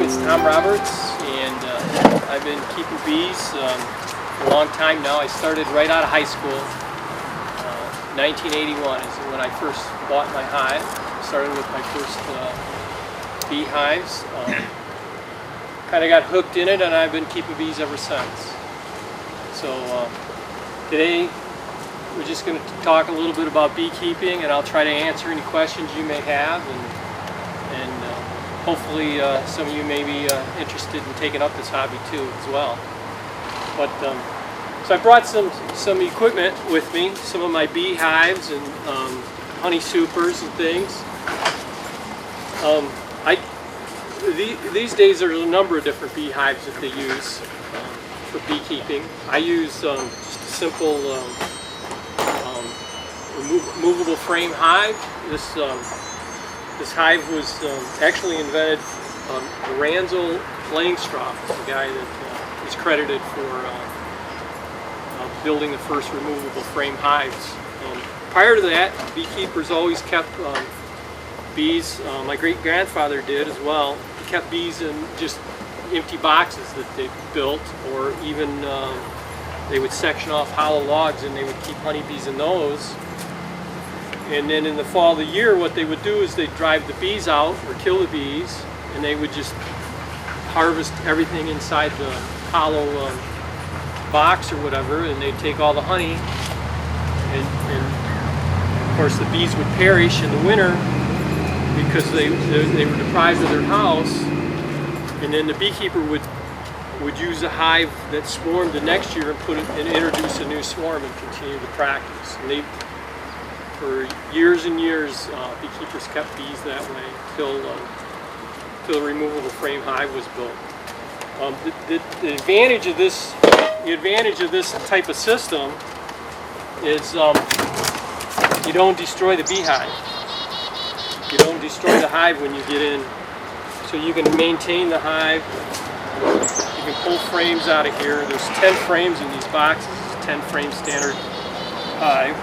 is Tom Roberts, and I've been keeping bees for a long time now. I started right out of high school. 1981 is when I first bought my hive. Started with my first beehives. Kind of got hooked in it, and I've been keeping bees ever since. So today we're just going to talk a little bit about beekeeping, and I'll try to answer any questions you may have, and hopefully some of you may be interested in taking up this hobby too as well. But so I brought some equipment with me, some of my beehives and honey supers and things. These days there's a number of different beehives that they use for beekeeping. I use just a simple removable frame hive. This hive was actually invented Ranzel Langstroth, the guy that is credited for building the first removable frame hives. Prior to that, beekeepers always kept bees. My great-grandfather did as well. He kept bees in just empty boxes that they built, or even they would section off hollow logs and they would keep honeybees in those. And then in the fall of the year, what they would do is they'd drive the bees out or kill the bees, and they would just harvest everything inside the hollow box or whatever, and they'd take all the honey, and of course the bees would perish in the winter because they were deprived of their house. And then the beekeeper would use a hive that swarmed the next year and introduce a new swarm and continue the practice. And for years and years, beekeepers kept bees that way until the removable frame hive was built. The advantage of this type of system is you don't destroy the beehive. You don't destroy the hive when you get in, so you can maintain the hive. You can pull frames out of here. There's 10 frames in these boxes. 10 frame standard hive.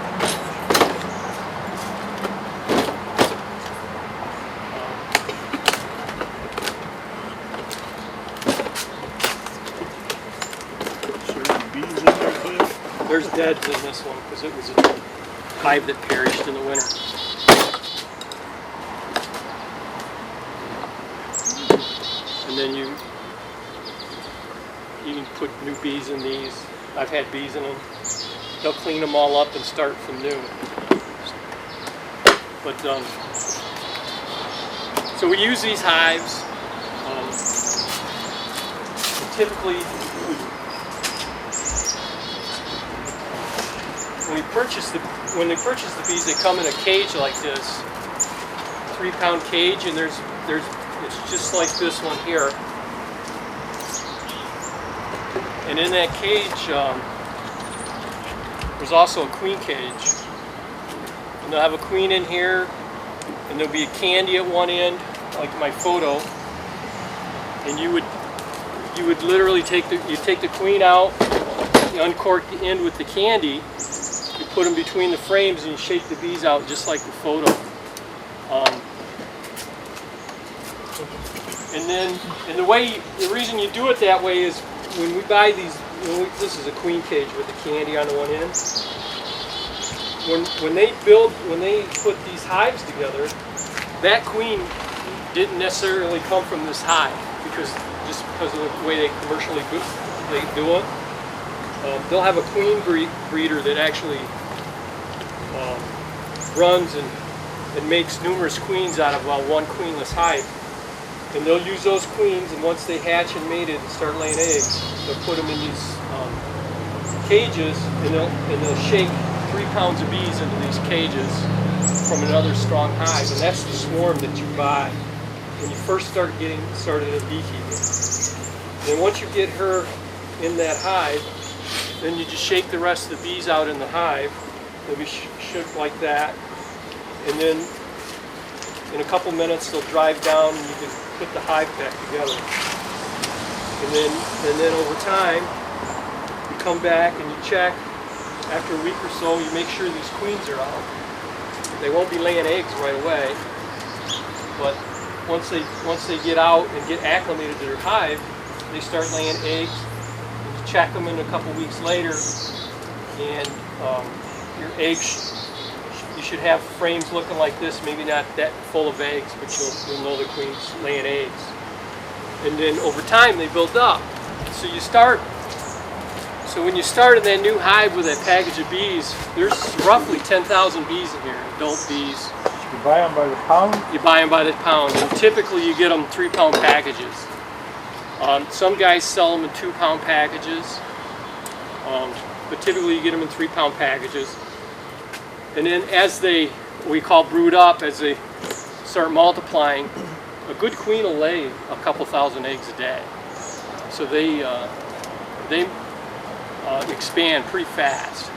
There's deads in this one because it was a hive that perished in the winter. And then you can put new bees in these. I've had bees in them. They'll clean them all up and start from new. But so we use these hives. Typically, when they purchase the bees, they come in a cage like this, 3-pound cage, and it's just like this one here. And in that cage, there's also a queen cage. And they'll have a queen in here, and there'll be a candy at one end, like my photo. And you would literally take the queen out, you uncork the end with the candy. You put them between the frames and you shake the bees out just like the photo. And the reason you do it that way is when we buy these, this is a queen cage with the candy on the one end. When they put these hives together, that queen didn't necessarily come from this hive because of the way they commercially do it. They'll have a queen breeder that actually runs and makes numerous queens out of one queenless hive. And they'll use those queens, and once they hatch and mated and start laying eggs, they'll put them in these cages, and they'll shake 3 pounds of bees into these cages from another strong hive. And that's the swarm that you buy when you first start getting started in beekeeping. And once you get her in that hive, then you just shake the rest of the bees out in the hive. They'll be shook like that, and then in a couple minutes they'll drive down and you can put the hive back together. And then over time you come back and you check. After a week or so, you make sure these queens are out. They won't be laying eggs right away, but once they get out and get acclimated to their hive, they start laying eggs. You check them in a couple weeks later, and your eggs, you should have frames looking like this, maybe not that full of eggs, but you'll know the queen's laying eggs. And then over time they build up. So when you start in that new hive with that package of bees, there's roughly 10,000 bees in here, adult bees. You buy them by the pound? You buy them by the pound, and typically you get them 3-pound packages. Some guys sell them in 2-pound packages, but typically you get them in 3-pound packages. And then as we call brood up, as they start multiplying, a good queen will lay a couple thousand eggs a day. So they expand pretty fast.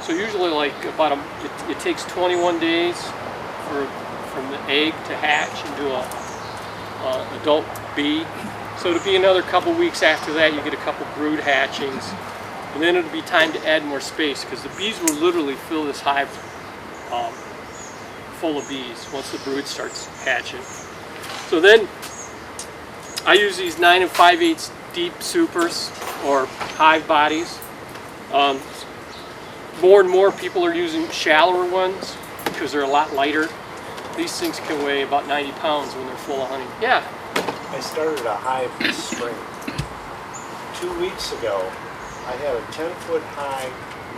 So usually like it takes 21 days from the egg to hatch into an adult bee. So it'll be another couple weeks after that you get a couple brood hatchings, and then it'll be time to add more space because the bees will literally fill this hive full of bees once the brood starts hatching. So then I use these 9 5/8 deep supers or hive bodies. More and more people are using shallower ones because they're a lot lighter. These things can weigh about 90 pounds when they're full of honey. Yeah. I started a hive this spring. 2 weeks ago, I had a 10-foot high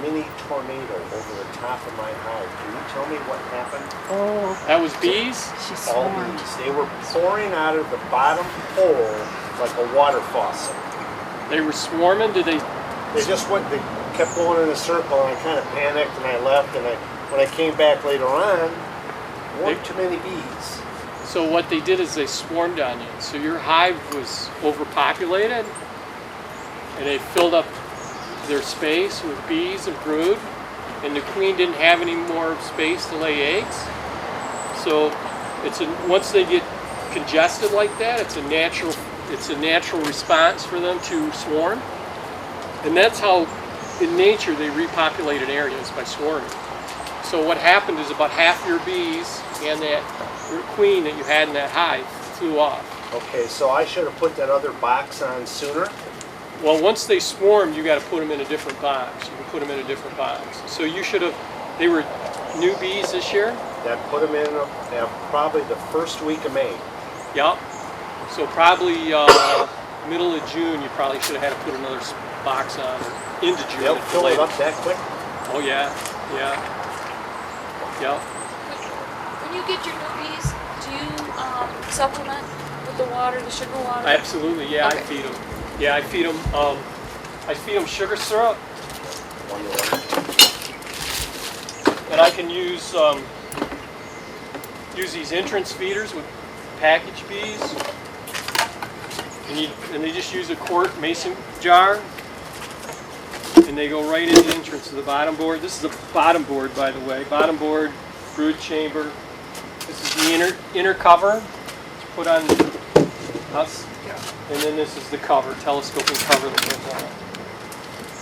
mini tornado over the top of my hive. Can you tell me what happened? Oh, that was bees? All bees. They were pouring out of the bottom hole like a water faucet. They were swarming? Did they? They just went, they kept going in a circle, and I kind of panicked and I left, and when I came back later on, there weren't too many bees. So what they did is they swarmed on you. So your hive was overpopulated, and they filled up their space with bees and brood, and the queen didn't have any more space to lay eggs. So once they get congested like that, it's a natural response for them to swarm, and that's how in nature they repopulated areas, by swarming. So what happened is about half your bees and that queen that you had in that hive flew off. Okay, so I should have put that other box on sooner? Well, once they swarm, you got to put them in a different box. You can put them in a different box. So you should have, they were new bees this year? That put them in probably the first week of May. Yep. So probably middle of June, you probably should have had to put another box on, or into June. They'll fill it up that quick? Oh yeah, yeah. Yep. When you get your new bees, do you supplement with the water, the sugar water? Absolutely, yeah, Okay. I feed them. Yeah, I feed them sugar syrup. And I can use these entrance feeders with package bees. And they just use a quart mason jar. And they go right in the entrance of the bottom board. This is the bottom board, by the way. Bottom board, brood chamber. This is the inner cover. Put on us. And then this is the cover, telescoping cover that goes on.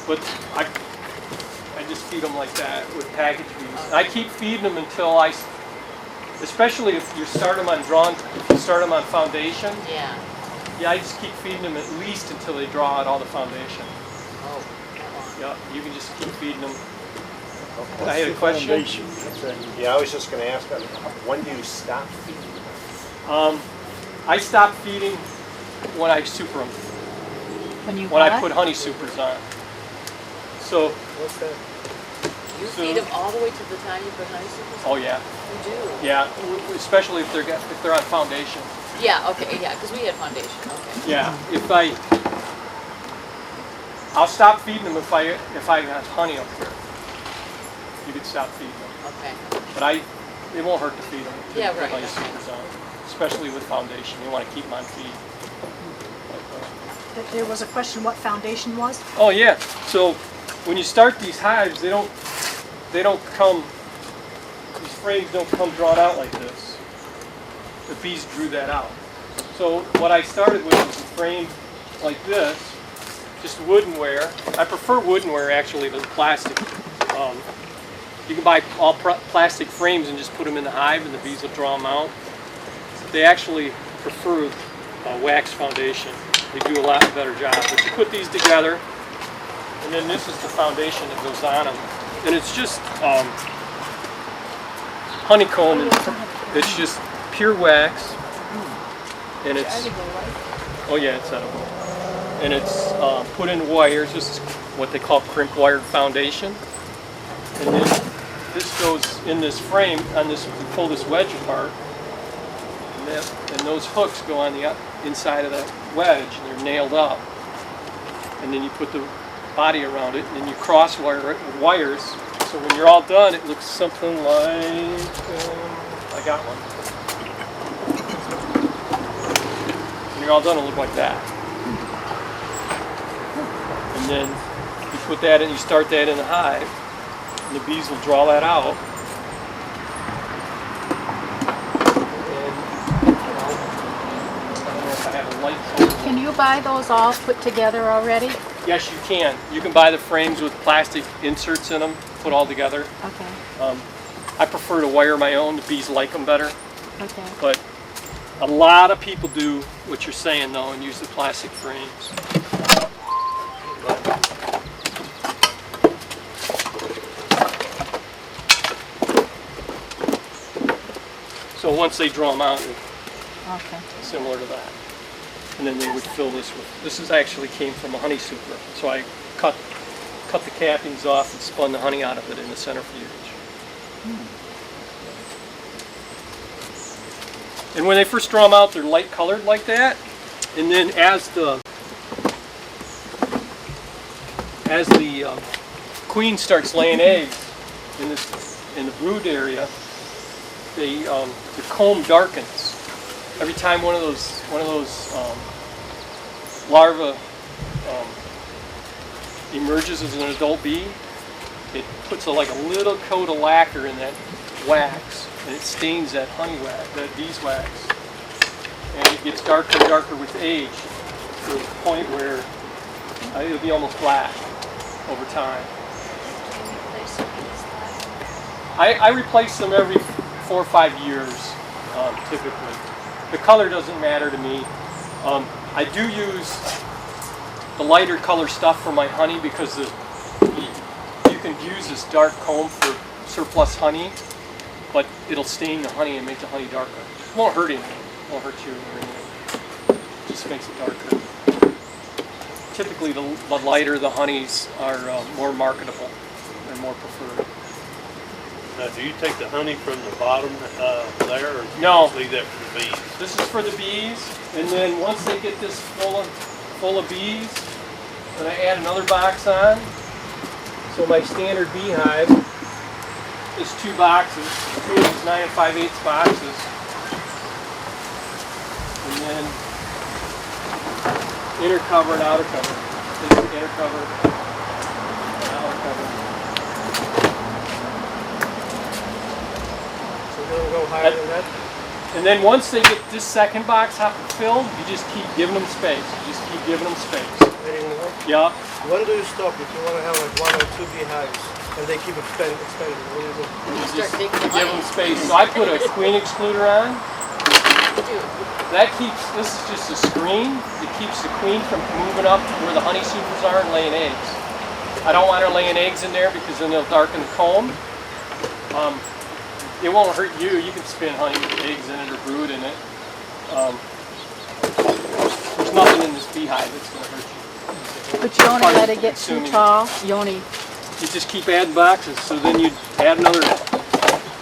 But I just feed them like that with package bees. I keep feeding them until especially if you start them on foundation. Yeah. Yeah, I just keep feeding them at least until they draw out all the foundation. Oh. Yeah, you can just keep feeding them. I had a question. Yeah, I was just going to ask, when do you stop feeding? I stop feeding when I super them. When I put honey supers on. So. What's that? You feed them all the way to the time you put honey supers? Oh yeah. You do? Yeah, especially if they're on foundation. Yeah. Okay. Yeah, because we had foundation. Okay. Yeah. I'll stop feeding them if I have honey up here. You could stop feeding them. Okay. But it won't hurt to feed them. Yeah, right. Honey supers on, especially with foundation. You want to keep them on feed. There was a question what foundation was? Oh yeah. So when you start these hives, they don't come. These frames don't come drawn out like this. The bees drew that out. So what I started with was a frame like this, just woodenware. I prefer woodenware actually to plastic. You can buy all plastic frames and just put them in the hive, and the bees will draw them out. they actually prefer wax foundation. They do a lot better job. But you put these together, and then this is the foundation that goes on them. And it's just honeycomb. It's just pure wax, and it's oh yeah, it's edible. And it's put in wires. This is what they call crimp wired foundation. And then this goes in this frame. On this, you pull this wedge apart, and those hooks go on the inside of that wedge, and they're nailed up. And then you put the body around it, and then you cross wire it with wires. So when you're all done, it looks something like I got one. When you're all done, it'll look like that. And then you put that in, you start that in the hive, and the bees will draw that out. Can you buy those all put together already? Yes, you can. You can buy the frames with plastic inserts in them, put all together. Okay. I prefer to wire my own. The bees like them better. Okay. But a lot of people do what you're saying though and use the plastic frames. So once they draw them out, Okay. it's similar to that. And then they would fill this with, this is actually came from a honey super. So I cut the cappings off and spun the honey out of it in the centrifuge. And when they first draw them out, they're light colored like that. And then as the queen starts laying eggs in the brood area, the comb darkens. Every time one of those larvae emerges as an adult bee, it puts like a little coat of lacquer in that wax, and it stains that honey wax, that beeswax, and it gets darker and darker with age to the point where it'll be almost black over time. I replace them every 4 or 5 years, typically. The color doesn't matter to me. I do use the lighter color stuff for my honey because you can use this dark comb for surplus honey, but it'll stain the honey and make the honey darker. It won't hurt anything. It won't hurt you or anything. It just makes it darker. Typically, the lighter the honeys are more marketable. They're more preferred. Now, do you take the honey from the bottom there, or do you No. just leave that for the bees? This is for the bees, and then once they get this full of bees, then I add another box on. So my standard beehive is 2 boxes, 2 of these 9 5/8 boxes, and then inner cover and outer cover. This is inner cover and outer cover. Go higher than that? And then once they get this second box filled, you just keep giving them space. You just keep giving them space. Anymore? Yeah. When do you stop if you want to have like 1 or 2 beehives and they keep expanding? What do you do? You just give them space. So I put a queen excluder on. That keeps, this is just a screen. It keeps the queen from moving up to where the honey supers are and laying eggs. I don't want her laying eggs in there because then they'll darken the comb. It won't hurt you. You can spin honey with eggs in it or brood in it. There's nothing in this beehive that's going to hurt you. But you only let it get too tall. You just keep adding boxes. So then you add another.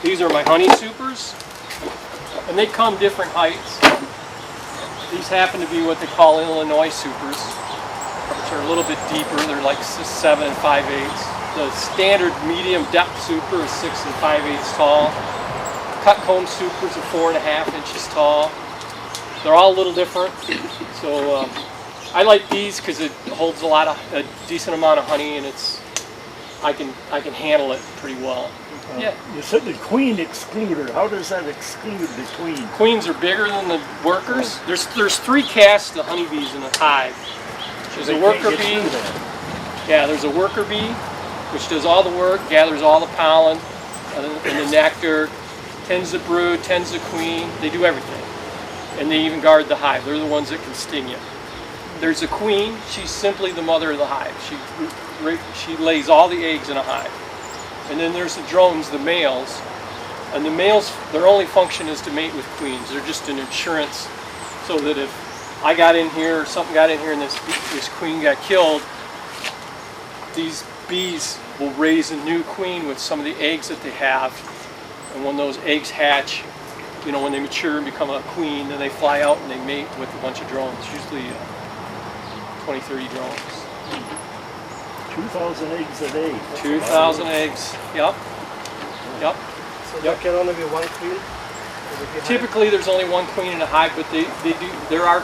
These are my honey supers, and they come different heights. These happen to be what they call Illinois supers, which are a little bit deeper. They're like 7 5/8. The standard medium depth super is 6 5/8 tall. Cut comb supers are 4 1/2 inches tall. They're all a little different. So I like these because it holds a decent amount of honey, and I can handle it pretty well. Yeah. You said the queen excluder. How does that exclude the queen? Queens are bigger than the workers. There's 3 castes of honeybees in a hive. There's a worker bee. Yeah, there's a worker bee, which does all the work, gathers all the pollen and the nectar, tends the brood, tends the queen. They do everything. and they even guard the hive. They're the ones that can sting you. There's a queen. She's simply the mother of the hive. She lays all the eggs in a hive. And then there's the drones, the males. And the males, their only function is to mate with queens. They're just an insurance, so that if I got in here or something got in here and this queen got killed, these bees will raise a new queen with some of the eggs that they have. And when those eggs hatch, you know, when they mature and become a queen, then they fly out and they mate with a bunch of drones, usually 20, 30 drones. 2,000 eggs a day. 2,000 eggs, yep. Yep. So there can only be one queen? Typically there's only one queen in a hive, but there are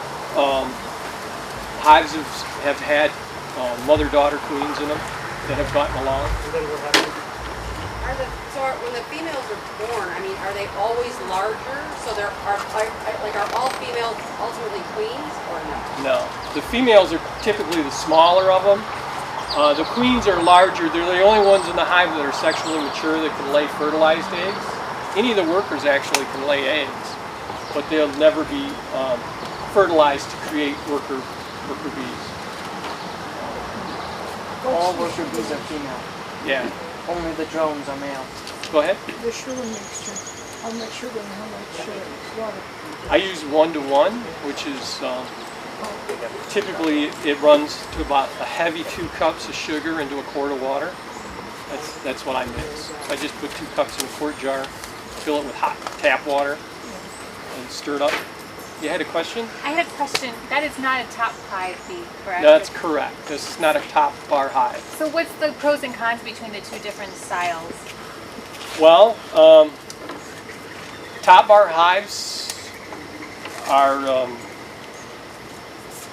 hives have had mother-daughter queens in them that have gotten along. And then what happens? When the females are born, I mean, are they always larger? So there are all females ultimately queens or no? No, the females are typically the smaller of them. The queens are larger. They're the only ones in the hive that are sexually mature that can lay fertilized eggs. Any of the workers actually can lay eggs, but they'll never be fertilized to create worker bees. All worker bees are female. Yeah. Only the drones are male. Go ahead. The sugar mixture, how much sugar and how much water? I use 1-to-1, which is typically it runs to about a heavy 2 cups of sugar into a quart of water. That's what I mix. I just put 2 cups in a quart jar, fill it with hot tap water, and stir it up. You had a question? I had a question. That is not a top hive bee, correct? That's correct. This is not a top bar hive. So what's the pros and cons between the two different styles? Well, top bar hives are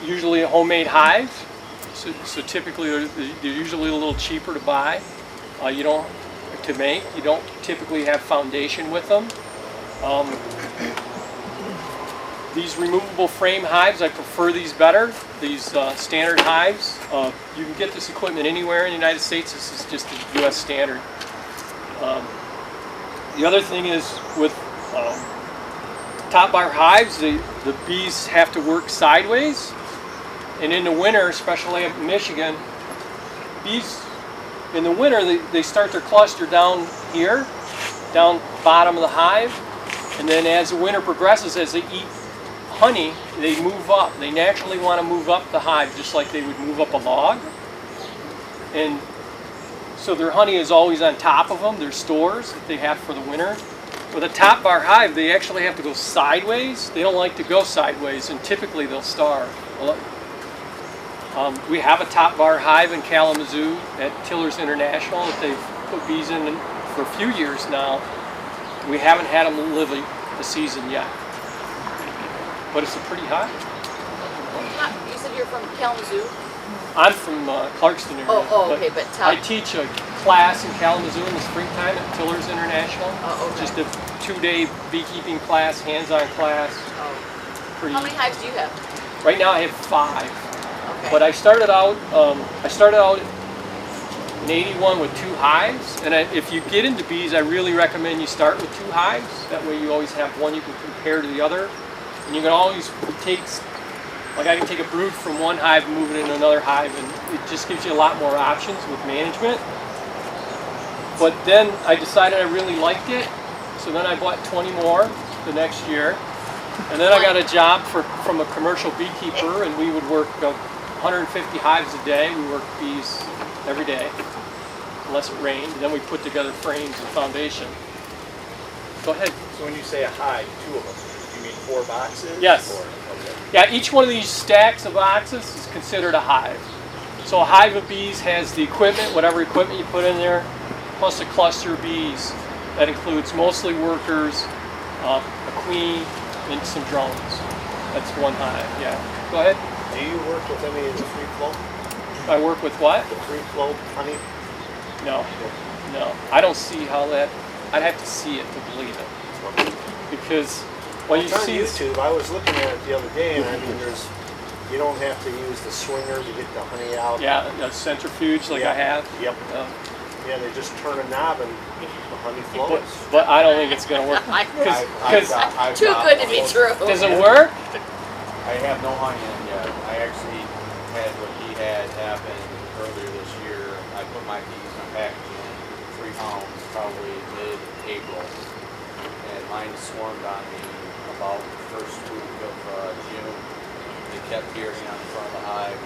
usually a homemade hive. So typically they're usually a little cheaper to buy. You don't typically have foundation with them. These removable frame hives, I prefer these better. These standard hives, you can get this equipment anywhere in the United States. This is just a U.S. standard. The other thing is with top bar hives, the bees have to work sideways. And in the winter, especially up in Michigan, bees, in the winter, they start their cluster down here, down bottom of the hive. And then as the winter progresses, as they eat honey, they move up. They naturally want to move up the hive just like they would move up a log. And so their honey is always on top of them, their stores that they have for the winter. With a top bar hive, they actually have to go sideways. They don't like to go sideways, and typically they'll starve. We have a top bar hive in Kalamazoo at Tiller's International that they've put bees in for a few years now. We haven't had them live a season yet. But it's a pretty hive. You said you're from Kalamazoo? I'm from Clarkston area. Oh, okay, but I teach a class in Kalamazoo in the springtime at Tiller's International. Oh, okay. Just a 2-day beekeeping class, hands-on class. Oh. How many hives do you have? Right now I have 5. Okay. But I started out in '81 with 2 hives. And if you get into bees, I really recommend you start with 2 hives. That way you always have one you can compare to the other. And you can always take, like I can take a brood from one hive and move it into another hive, and it just gives you a lot more options with management. But then I decided I really liked it, so then I bought 20 more the next year. And then I got a job from a commercial beekeeper, and we would work 150 hives a day. We worked bees every day, unless it rained. And then we put together frames and foundation. Go ahead. So when you say a hive, 2 of them, you mean 4 boxes? Yes. Or, okay. Yeah, each one of these stacks of boxes is considered a hive. So a hive of bees has the equipment, whatever equipment you put in there, plus a cluster of bees. That includes mostly workers, a queen, and some drones. That's one hive, yeah. Go ahead. Do you work with any of the free flow? I work with what? The free flow honey? No, no. I don't see how that, I'd have to see it to believe it. Because when you It's on see YouTube, I was looking at it the other day, and I mean, you don't have to use the swinger to get the honey out. yeah, a centrifuge like I have. Yep. Yeah, they just turn a knob and the honey flows. But I don't think it's going to work. I've Because got Too good to be true. does it work? I have no honey in it yet. I actually had what he had happen earlier this year. I put my bees, my packaging in 3 pounds, probably mid-April. And mine swarmed on me about the first week of June. They kept appearing on the front of the hive.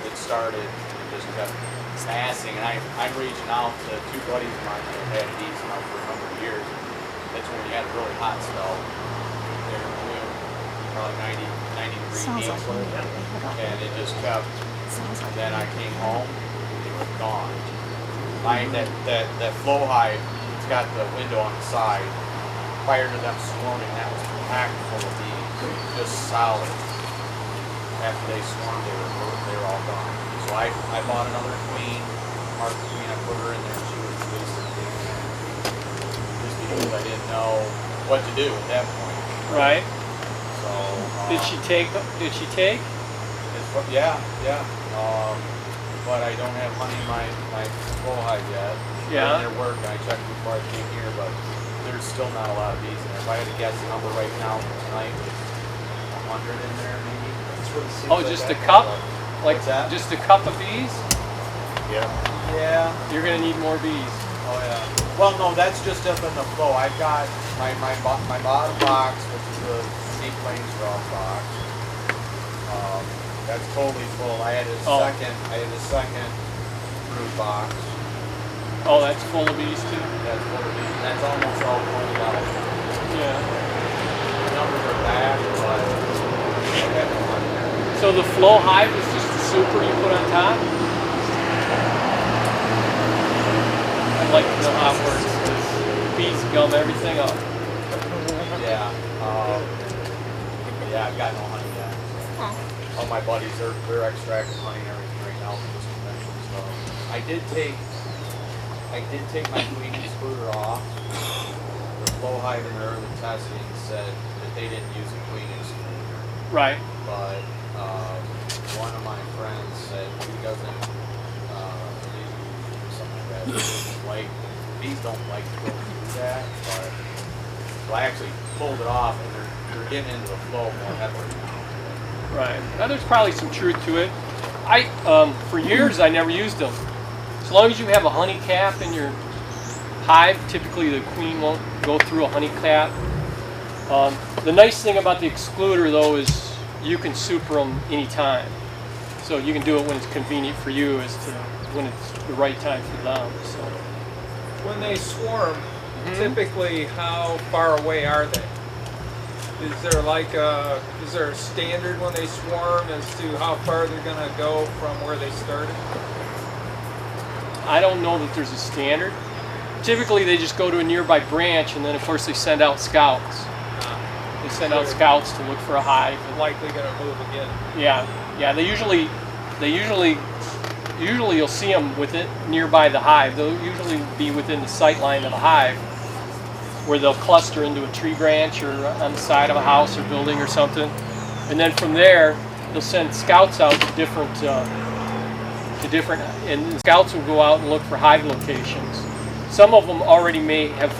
It started, it just kept massing. And I'm reaching out to 2 buddies of mine that have had bees now for a number of years. That's when you had a really hot spell. They were doing probably 90 degree heat. And it just kept, and then I came home, it was gone. That flow hive, it's got the window on the side. Prior to them swarming, that was packed full of bees, just solid. After they swarmed, they were all gone. So I bought another queen, marked the queen, I put her in there, and she was released at the end. Just because I didn't know what to do at that point. Right. So Did she take? yeah. But I don't have honey in my flow hive yet. Yeah. They're working. I checked before I came here, but there's still not a lot of bees in there. If I had to guess the number right now tonight, 100 in there maybe. Oh, just a cup? Like What's that? just a cup of bees? Yeah. Yeah. You're gonna need more bees. Oh yeah. Well, no, that's just up in the flow. I've got my bottom box, which is the Sea Plains Raw box. That's totally full. I had a second brood box. Oh, that's full of bees too. That's full of bees. That's almost all full out. Yeah. The numbers are bad, but I have no money there. So the flow hive is just the super you put on top? I'd like to know how it works because bees gum everything up. Yeah. Yeah, I've got no honey yet. All my buddies they're extracting honey and everything right now from this convention stuff. I did take my queen excluder off. The flow hive in their early testing said that they didn't use a queen excluder. Right. But one of my friends said he doesn't use something like that. He doesn't like, bees don't like to go through that, but so I actually pulled it off and they're getting into the flow more heavily now. Right. Now there's probably some truth to it. For years I never used them. As long as you have a honey cap in your hive, typically the queen won't go through a honey cap. The nice thing about the excluder though is you can super them anytime. So you can do it when it's convenient for you as to when it's the right time for them. So When they swarm, typically how far away are they? Is there a standard when they swarm as to how far they're going to go from where they started? I don't know that there's a standard. Typically they just go to a nearby branch and then of course they send out scouts. They send out scouts to look for a hive. Likely going to move again. Yeah. They usually you'll see them within nearby the hive. They'll usually be within the sight line of the hive, where they'll cluster into a tree branch or on the side of a house or building or something, and then from there they'll send scouts out to different, and the scouts will go out and look for hive locations. Some of them already may have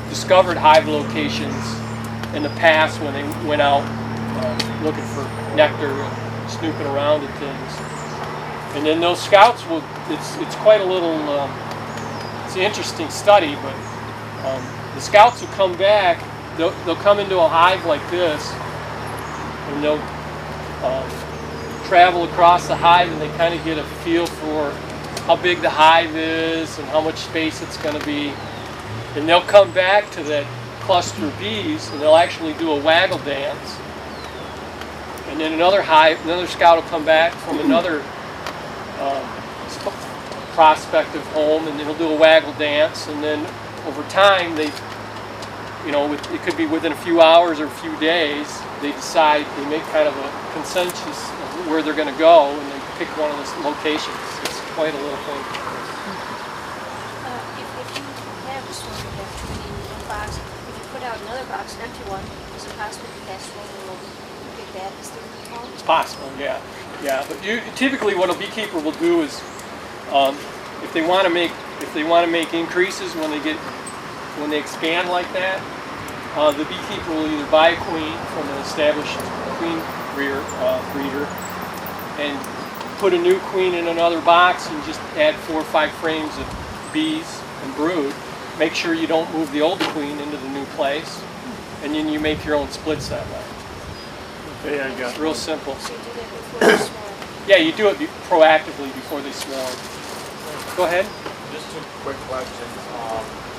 discovered hive locations in the past when they went out looking for nectar and snooping around at things. And then those scouts will, it's quite a little, it's an interesting study, but the scouts will come back, they'll come into a hive like this, and they'll travel across the hive and they kind of get a feel for how big the hive is and how much space it's going to be. And they'll come back to that cluster of bees and they'll actually do a waggle dance. And then another scout will come back from another prospective home and he'll do a waggle dance, and then over time it could be within a few hours or a few days, they make kind of a consensus of where they're going to go and they pick one of those locations. It's quite a little thing. If you have a swarm of that queen in one box, if you put out another box, an empty one, is it possible that swarm will pick that instead of the phone? It's possible, yeah. But typically what a beekeeper will do is, if they want to make increases when they get when they expand like that, the beekeeper will either buy a queen from an established queen breeder and put a new queen in another box and just add 4 or 5 frames of bees and brood. Make sure you don't move the old queen into the new place, and then you make your own splits that way. Okay, I got It's real simple. So you do that before you swarm. Yeah, you do it proactively before they swarm. Go ahead. Just 2 quick questions.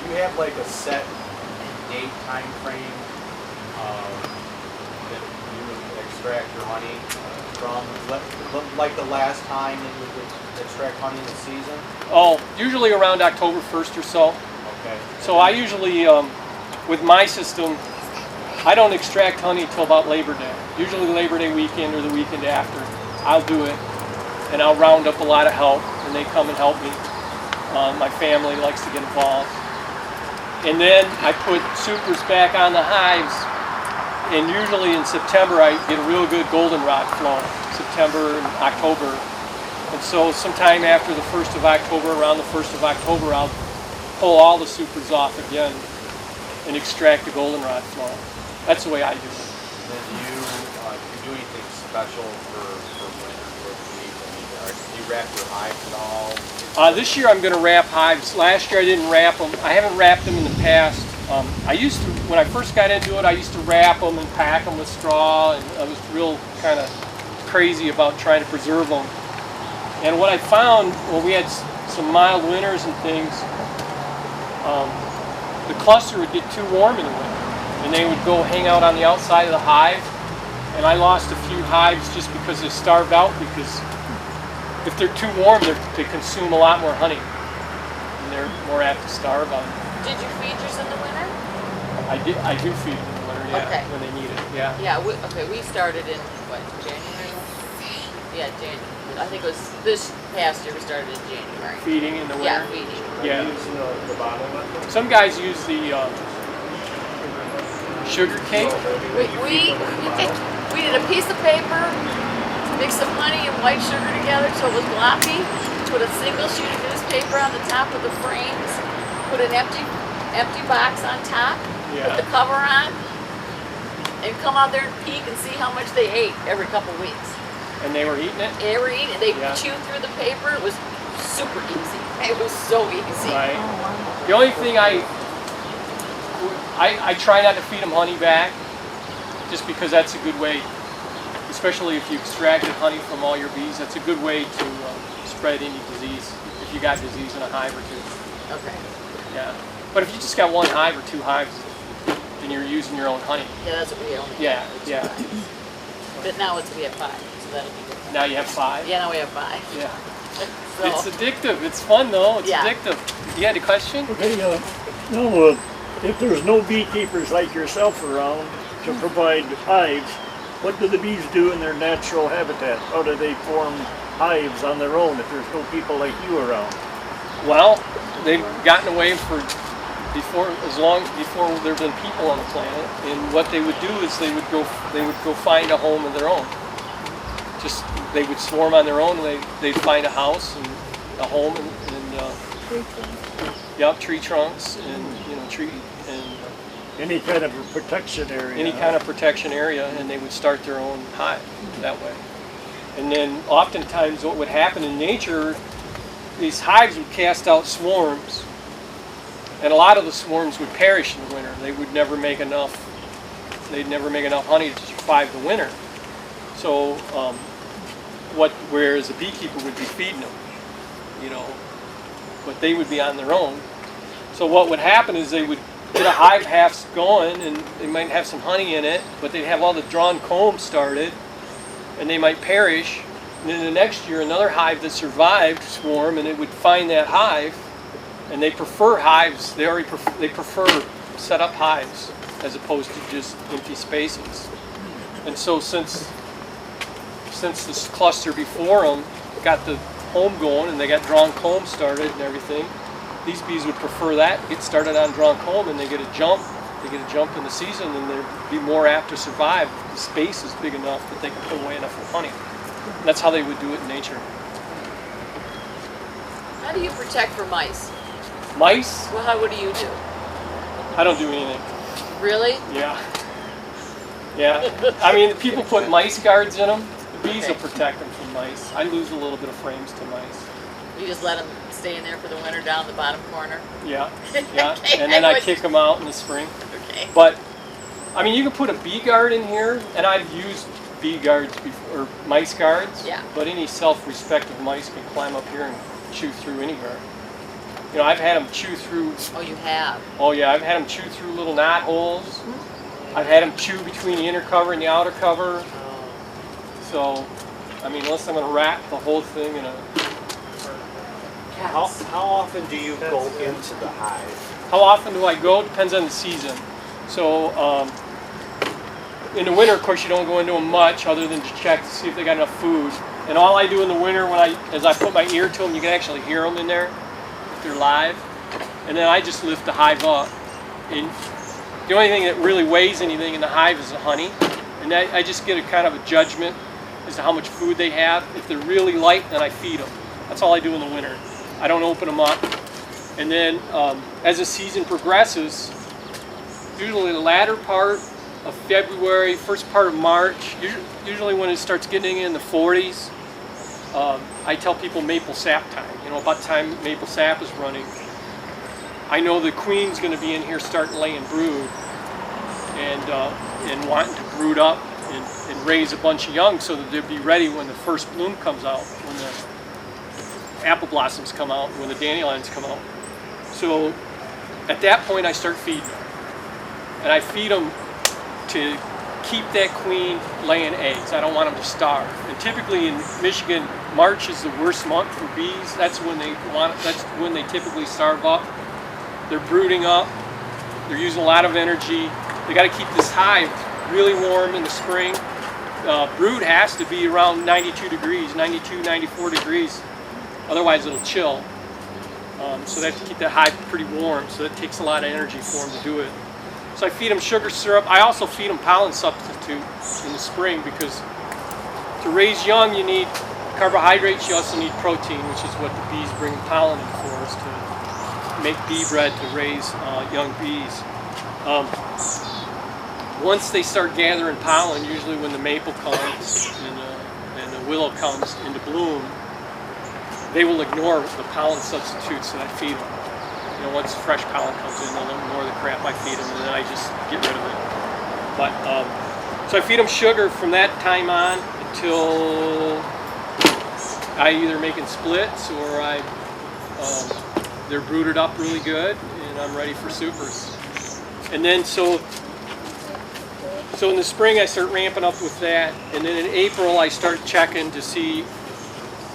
Do you have like a set date time frame that you would extract your honey from? Like the last time that you would extract honey in the season? Oh, usually around October 1st or so. Okay. So I usually, with my system, I don't extract honey till about Labor Day. Usually Labor Day weekend or the weekend after. I'll do it, and I'll round up a lot of help, and they come and help me. My family likes to get involved. And then I put supers back on the hives, and usually in September I get a real good goldenrod flow, September and October. And so sometime after the 1st of October, around the 1st of October, I'll pull all the supers off again and extract the goldenrod flow. That's the way I do it. And then do you do anything special for winter, for the bees? Do you wrap your hives at all? This year I'm going to wrap hives. Last year I didn't wrap them. I haven't wrapped them in the past. I used to, when I first got into it, I used to wrap them and pack them with straw, and I was real kind of crazy about trying to preserve them. And what I found when we had some mild winters and things, the cluster would get too warm in the winter, and they would go hang out on the outside of the hive. And I lost a few hives just because they starved out, because if they're too warm, they consume a lot more honey, and they're more apt to starve out. Did you feed yours in the winter? I do feed them in the winter, yeah, Okay. when they need it, yeah. Yeah, we started in, what, January? Yeah, January. I think it was this past year we started in January. Feeding in the winter? Yeah, feeding. Yeah. Using the bottle method? Some guys use the sugar cane. We did a piece of paper, mixed some honey and white sugar together so it was gloppy, put a single sheet of newspaper on the top of the frames, put an empty box on top, put the cover on, and come out there and peek and see how much they ate every couple weeks. And they were eating it? They were eating it. They chewed through the paper. It was super easy. It was so easy. Right. The only thing I try not to feed them honey back, just because that's a good way, especially if you extracted honey from all your bees, that's a good way to spread any disease, if you got disease in a hive or two. Okay. Yeah. But if you just got 1 hive or 2 hives, then you're using your own honey. Yeah, that's what we only have. Yeah. But now we have 5, so that'll be good. Now you have 5? Yeah, now we have 5. Yeah. So, It's addictive. It's fun though. It's addictive. You had a question? Okay, no, if there's no beekeepers like yourself around to provide hives, what do the bees do in their natural habitat? How do they form hives on their own if there's no people like you around? Well, they've gotten away before there have been people on the planet, and what they would do is they would go find a home of their own. Just they would swarm on their own, and they'd find a house and a home and tree trunks and tree and any kind of a protection area. Any kind of protection area, and they would start their own hive that way. And then oftentimes what would happen in nature, these hives would cast out swarms, and a lot of the swarms would perish in the winter. They would never make enough. They'd never make enough honey to survive the winter. So, whereas a beekeeper would be feeding them, but they would be on their own. So what would happen is they would get a hive half going, and they might have some honey in it, but they'd have all the drawn combs started, and they might perish. And then the next year, another hive that survived swarm, and it would find that hive, and they prefer hives. They prefer set up hives as opposed to just empty spaces. And so since this cluster before them got the home going and they got drawn comb started and everything, these bees would prefer that, get started on drawn comb, and they get a jump in the season, and they'd be more apt to survive. The space is big enough that they can put away enough of honey. And that's how they would do it in nature. how do you protect for mice? Mice? Well, what do you do? I don't do anything. Really? Yeah. Yeah. I mean, people put mice guards in them. The bees will protect them from mice. I lose a little bit of frames to mice. You just let them stay in there for the winter down the bottom corner? Yeah. Yeah. Okay, And then I kick them out in the spring. Okay. But, I mean, you can put a bee guard in here, and I've used bee guards before, or mice guards. Yeah. But any self-respective mice can climb up here and chew through any guard. You know, I've had them chew through. Oh, you have? Oh yeah, I've had them chew through little knot holes. I've had them chew between the inner cover and the outer cover. So, I mean, unless I'm going to wrap the whole thing in a... How often do you go into the hive? How often do I go? Depends on the season. So, in the winter, of course, you don't go into them much other than to check to see if they got enough food. And all I do in the winter, as I put my ear to them, you can actually hear them in there if they're live. And then I just lift the hive up. And the only thing that really weighs anything in the hive is the honey. And I just get a kind of a judgment as to how much food they have. If they're really light, then I feed them. That's all I do in the winter. I don't open them up. And then as the season progresses, usually the latter part of February, first part of March, usually when it starts getting in the 40s, I tell people maple sap time. You know, about the time maple sap is running, I know the queen's going to be in here starting laying brood and wanting to brood up and raise a bunch of young so that they'll be ready when the first bloom comes out, when the apple blossoms come out, when the dandelions come out. So at that point I start feeding them. And I feed them to keep that queen laying eggs. I don't want them to starve. And typically in Michigan, March is the worst month for bees. That's when they typically starve up. They're brooding up. They're using a lot of energy. They got to keep this hive really warm in the spring. Brood has to be around 92 degrees, 92, 94 degrees. Otherwise it'll chill. So they have to keep that hive pretty warm. So it takes a lot of energy for them to do it. So I feed them sugar syrup. I also feed them pollen substitute in the spring because to raise young you need carbohydrates, you also need protein, which is what the bees bring pollen in for, is to make bee bread to raise young bees. Once they start gathering pollen, usually when the maple comes and the willow comes into bloom, they will ignore the pollen substitutes that I feed them. You know, once fresh pollen comes in, they'll ignore the crap I feed them, and then I just get rid of it. But so I feed them sugar from that time on until I either making splits or they're brooded up really good, and I'm ready for supers. And then so in the spring I start ramping up with that, and then in April I start checking to see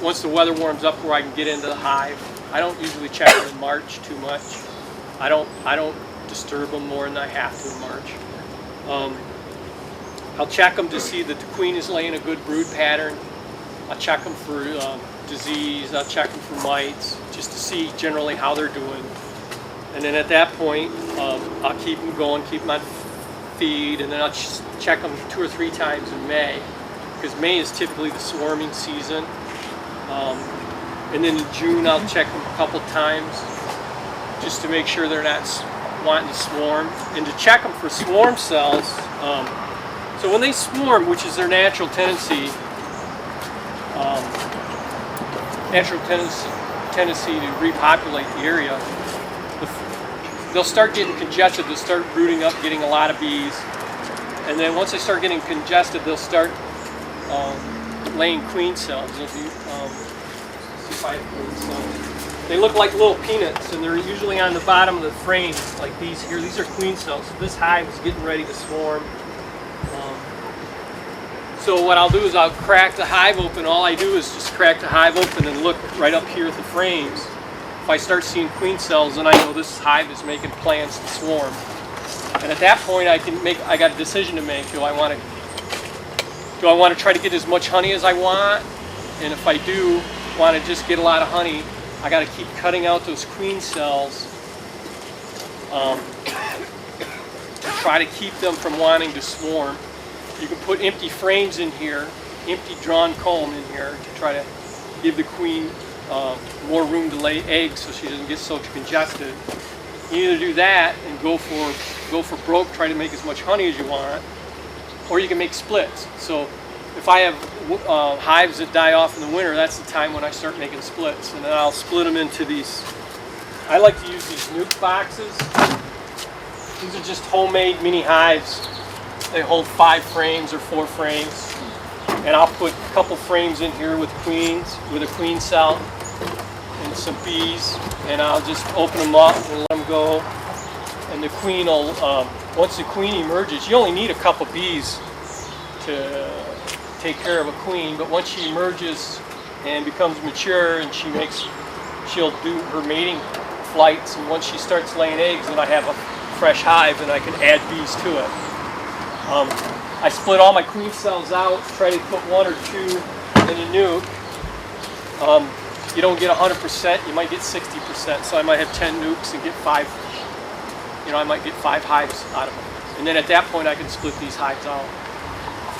once the weather warms up where I can get into the hive. I don't usually check them in March too much. I don't disturb them more than I have to in March. I'll check them to see that the queen is laying a good brood pattern. I'll check them for disease. I'll check them for mites, just to see generally how they're doing. And then at that point, I'll keep them going, keep them on feed, and then I'll check them 2 or 3 times in May, because May is typically the swarming season. And then in June I'll check them a couple times just to make sure they're not wanting to swarm, and to check them for swarm cells. So when they swarm, which is their natural tendency, to repopulate the area, they'll start getting congested. They'll start brooding up, getting a lot of bees, and then once they start getting congested, they'll start laying queen cells. They look like little peanuts, and they're usually on the bottom of the frames, like these here. These are queen cells. So this hive is getting ready to swarm. So what I'll do is I'll crack the hive open. All I do is just crack the hive open and look right up here at the frames. If I start seeing queen cells, then I know this hive is making plans to swarm. And at that point, I got a decision to make. Do I want to try to get as much honey as I want? And if I do want to just get a lot of honey, I got to keep cutting out those queen cells to try to keep them from wanting to swarm. You can put empty frames in here, empty drawn comb in here to try to give the queen more room to lay eggs so she doesn't get so congested. You either do that and go for broke, try to make as much honey as you want, or you can make splits. So if I have hives that die off in the winter, that's the time when I start making splits, and then I'll split them into these. I like to use these nuke boxes. These are just homemade mini hives. They hold 5 frames or 4 frames, and I'll put a couple frames in here with queens, with a queen cell and some bees, and I'll just open them up and let them go. And the queen will, once the queen emerges, you only need a couple bees to take care of a queen, but once she emerges and becomes mature and she'll do her mating flights, and once she starts laying eggs, then I have a fresh hive and I can add bees to it. I split all my queen cells out, try to put 1 or 2 in a nuke. You don't get 100%, you might get 60%, so I might have 10 nukes and get 5, I might get 5 hives out of them. And then at that point I can split these hives out.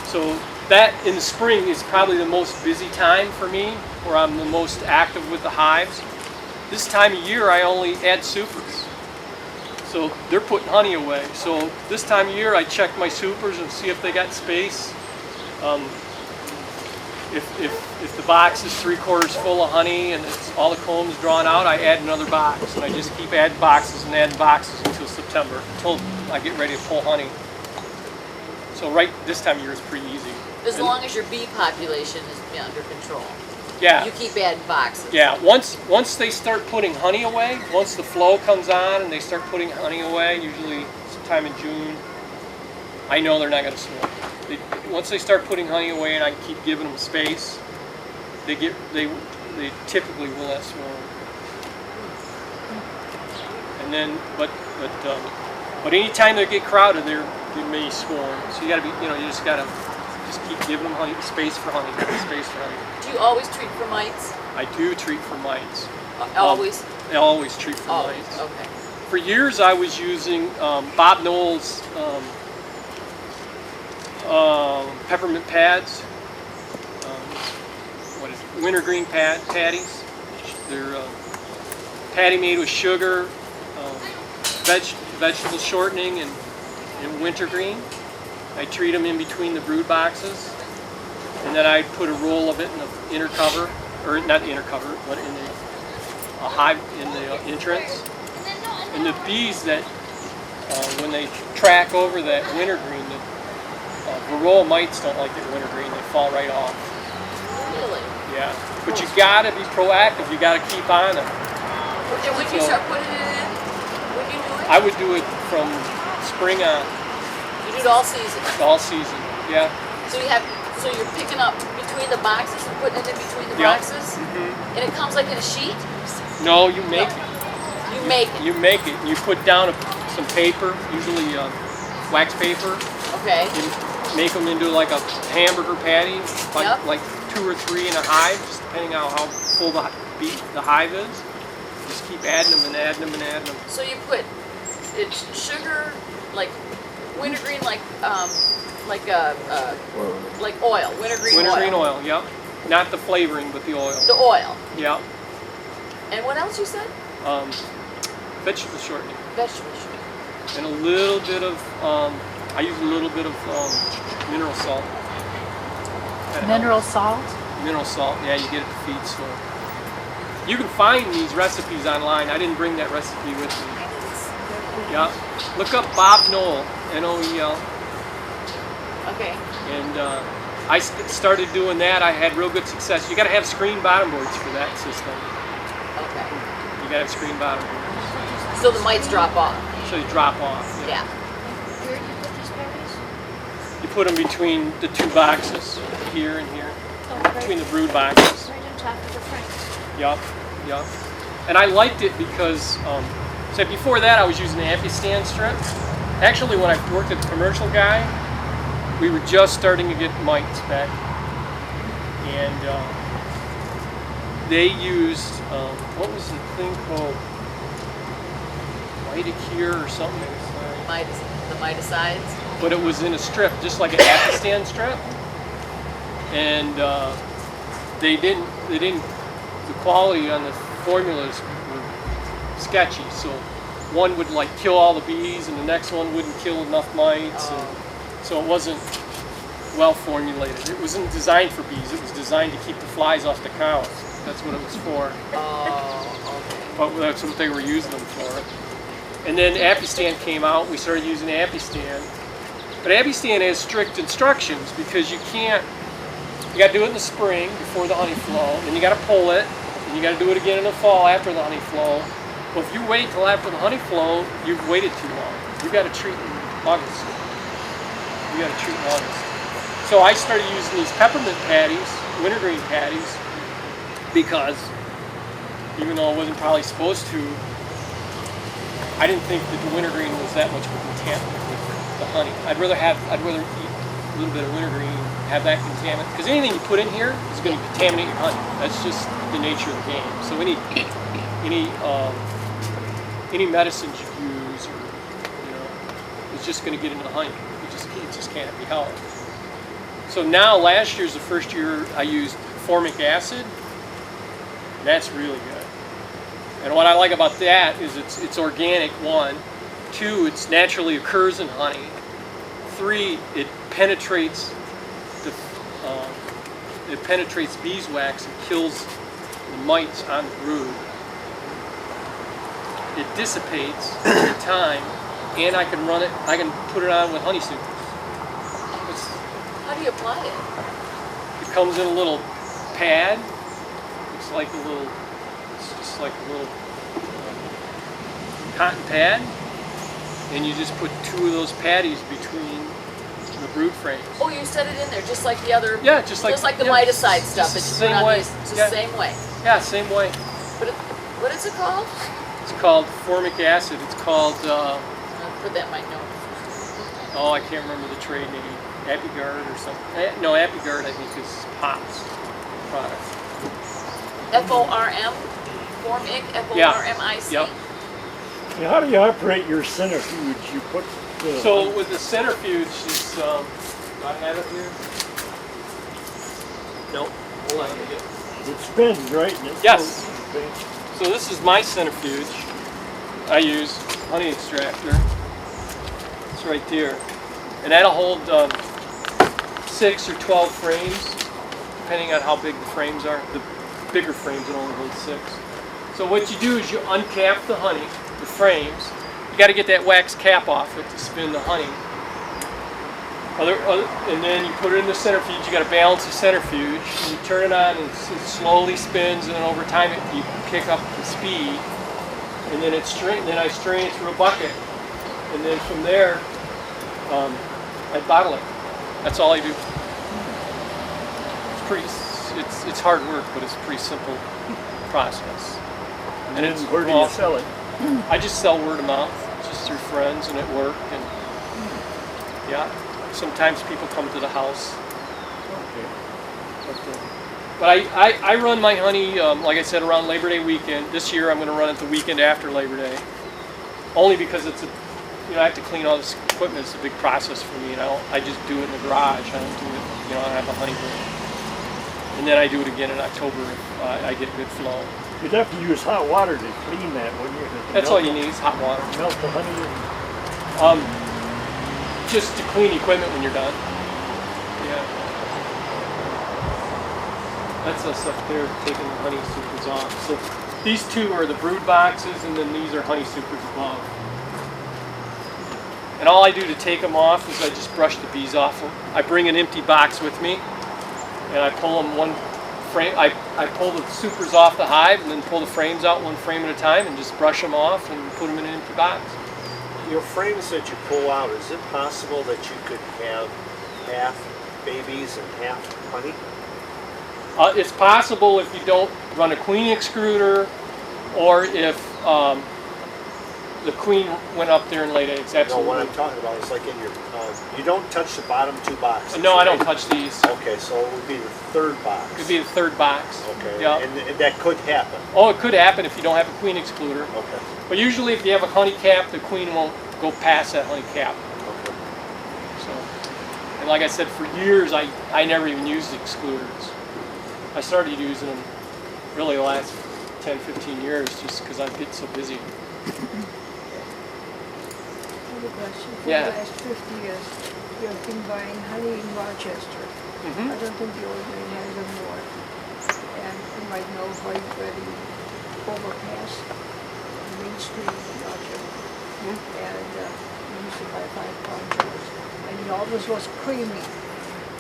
So that in the spring is probably the most busy time for me, where I'm the most active with the hives. This time of year I only add supers. So they're putting honey away. So this time of year I check my supers and see if they got space. If the box is 3/4 full of honey and it's all the combs drawn out, I add another box, and I just keep adding boxes and adding boxes until September, until I get ready to pull honey. So right this time of year is pretty easy. As long as your bee population is under control. Yeah. You keep adding boxes. Yeah. Once they start putting honey away, once the flow comes on and they start putting honey away, usually sometime in June, I know they're not going to swarm. Once they start putting honey away and I keep giving them space, they typically will not swarm. And then, but anytime they get crowded, they may swarm. So you got to be, you just got to keep giving them honey, space for honey, space for honey. Do you always treat for mites? I do treat for mites. Always? I always treat for mites. Okay. For years I was using Bob Knoll's peppermint pads, wintergreen patties. They're patty made with sugar, vegetable shortening, and wintergreen. I treat them in between the brood boxes, and then I put a roll of it in the inner cover, or not the inner cover, but in the hive, in the entrance. And the bees that, when they track over that wintergreen, the varroa mites don't like that wintergreen, they fall right off. Really? Yeah, but you gotta be proactive, you gotta keep on them. And when you start putting it in, when you do it? I would do it from spring on. You do it all season? All season, yeah. So you're picking up between the boxes and putting it in between the boxes? Mm-hmm. And it comes like in a sheet? No, you make it. You make it? You make it. You put down some paper, usually wax paper. Okay. You make them into like a hamburger patty, like 2 or 3 in a hive, just depending on how full the hive is. Just keep adding them and adding them and adding them. So you put sugar, like wintergreen, like oil, wintergreen oil. Yep. Not the flavoring, but the oil. The oil. Yep. And what else you said? Vegetable shortening. Vegetable shortening. And a little bit of, I use a little bit of mineral salt. Mineral salt? Mineral salt, yeah, you get it at the feed store. You can find these recipes online. I didn't bring that recipe with me. Yeah, look up Bob Knoll, N-O-E-L. Okay. And I started doing that. I had real good success. You got to have screen bottom boards for that system. Okay. You got to have screen bottom boards. So the mites drop off. So they drop off. Yeah. Where do you put these berries? You put them between the 2 boxes, here and here, Oh, between the brood boxes. Right on top of the frames. Yup, yup. And I liked it because, so before that I was using the Ampistan strip. Actually, when I worked at the commercial guy, we were just starting to get mites back. And they used, what was the thing called? Miticure or something. The miticides? But it was in a strip, just like an Ampistan strip. And they didn't, the quality on the formulas were sketchy, so one would like kill all the bees and the next one wouldn't kill enough mites, and so it wasn't well formulated. It wasn't designed for bees. It was designed to keep the flies off the cows. That's what it was for. But that's what they were using them for. And then Apistan came out. We started using Apistan. But Apistan has strict instructions because you got to do it in the spring before the honey flow, and you got to pull it, and you got to do it again in the fall after the honey flow. Well, if you wait till after the honey flow, you've waited too long. You got to treat in August. You got to treat in August. So I started using these peppermint patties, wintergreen patties, because even though I wasn't probably supposed to, I didn't think that the wintergreen was that much of a contaminant with the honey. I'd rather eat a little bit of wintergreen, have that contaminant, because anything you put in here is going to contaminate your honey. That's just the nature of the game. So any medicines you use, or it's just going to get into the honey. It just can't be helped. So now, last year's the first year I used formic acid. And that's really good. And what I like about that is it's organic, 1. 2, it naturally occurs in honey. 3, it penetrates beeswax and kills the mites on the brood. It dissipates over time, and I can put it on with honey supers. How do you apply it? It comes in a little pad. It's just like a little cotton pad, and you just put 2 of those patties between the brood frames. Oh, you set it in there just like the other. Yeah, just like the miticide stuff. It's the same way. It's the same way. Yeah, same way. But what is it called? It's called formic acid. It's called. For that might know. Oh, I can't remember the trade name. Apigard or something. No, Apigard I think is Pop's product. F-O-R-M? Formic? F-O-R-M-I-C? Yep. Yeah, how do you operate your centrifuge? You put the... So with the centrifuge, it's, do I have it here? Nope. Hold on, let me get it. It spins, right? And it Yes. floats. So this is my centrifuge. I use honey extractor. It's right there. And that'll hold 6 or 12 frames, depending on how big the frames are. The bigger frames will only hold 6. So what you do is you uncap the honey, the frames. You got to get that wax cap off it to spin the honey. And then you put it in the centrifuge. You got to balance the centrifuge. And you turn it on, and it slowly spins, and then over time you pick up the speed. And then I strain it through a bucket, and then from there I bottle it. That's all I do. It's hard work, but it's a pretty simple process. And then where do you sell it? I just sell word of mouth, just through friends and at work, and yeah. Sometimes people come to the house. Okay. But I run my honey, like I said, around Labor Day weekend. This year I'm going to run it the weekend after Labor Day, only because I have to clean all this equipment. It's a big process for me, and I just do it in the garage. I don't do it, I don't have a honey room. And then I do it again in October if I get good flow. You'd have to use hot water to clean that, wouldn't you? That's all you need is hot water. Melt the honey. Just to clean equipment when you're done. Yeah. That's us up there taking the honey supers off. So these 2 are the brood boxes, and then these are honey supers above. And all I do to take them off is I just brush the bees off them. I bring an empty box with me, and I pull them one frame. I pull the supers off the hive, and then pull the frames out 1 frame at a time, and just brush them off and put them in an empty box. Your frames that you pull out, is it possible that you could have half babies and half honey? It's possible if you don't run a queen excluder, or if the queen went up there and laid eggs. Absolutely. No, what I'm talking about is like in your, you don't touch the bottom 2 boxes. No, right? I don't touch these. Okay, so it would be the 3rd box. It could be the 3rd box. Okay, yeah. and that could happen. Oh, it could happen if you don't have a queen excluder. Okay. But usually if you have a honey cap, the queen won't go past that honey cap. Okay. So, and like I said, for years I never even used excluders. I started using them really the last 10, 15 years just because I'm getting so busy. question. For Yeah. the last 50 years, you have been buying honey in Rochester. I don't think the old man has them more. And you might know right where the overpass on Main Street in Rochester. And you used to buy 5 pound jars. And it always was creamy,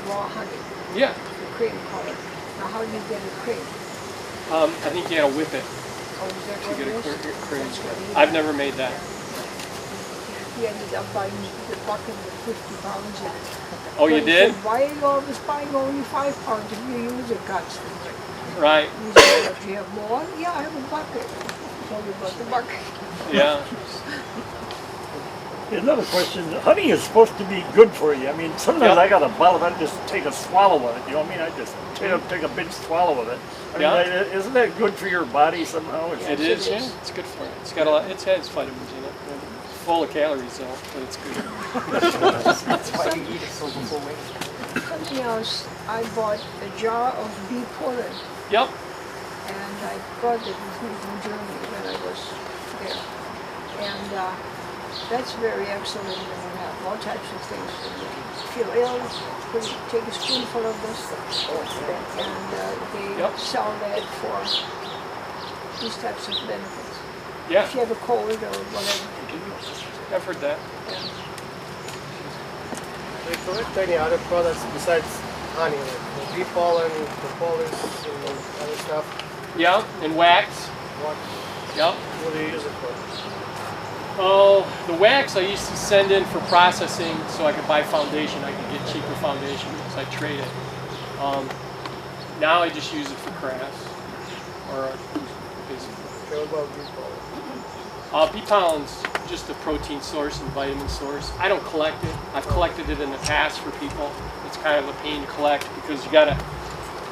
raw honey. Yeah. The cream color. Now how do you get a cream? I think you gotta whip it Oh, is that to what get it a is? cream. That's what he I've had. never made that. He ended up buying the bucket with 50 pounds in it. Oh, you So he did? said, why are you always buying only 5 pounds if you use it constantly? Right. He said, if you have more, yeah, I have a bucket. So we bought the bucket. Yeah. Another question, honey is supposed to be good for you. I mean, sometimes Yeah. I got a bottle and I just take a swallow of it, you know what I mean? I just take a big swallow of it. I mean, Yeah. isn't that good for your body somehow? It is, yeah. It's good for it. It's got a lot, it has vitamins in it. It's full of calories though, but it's good. That's why you eat it so full. Something else, I bought a jar of bee pollen. Yep. And I brought it with me from Germany when I was there. And that's very excellent when you have all types of things. When you feel ill, take a spoonful of this. And they sell that for these types of benefits. Yeah. If you have a cold or whatever. I've heard that. They collect any other products besides honey, like the bee pollen, propolis, and other stuff? Yeah, and wax. What? Yep. What do you use it for? Oh, the wax I used to send in for processing so I could buy foundation. I could get cheaper foundation because I trade it. Now I just use it for crafts. Or basically. Okay, what about bee pollen? Bee pollen's just a protein source and vitamin source. I don't collect it. I've collected it in the past for people. It's kind of a pain to collect because you gotta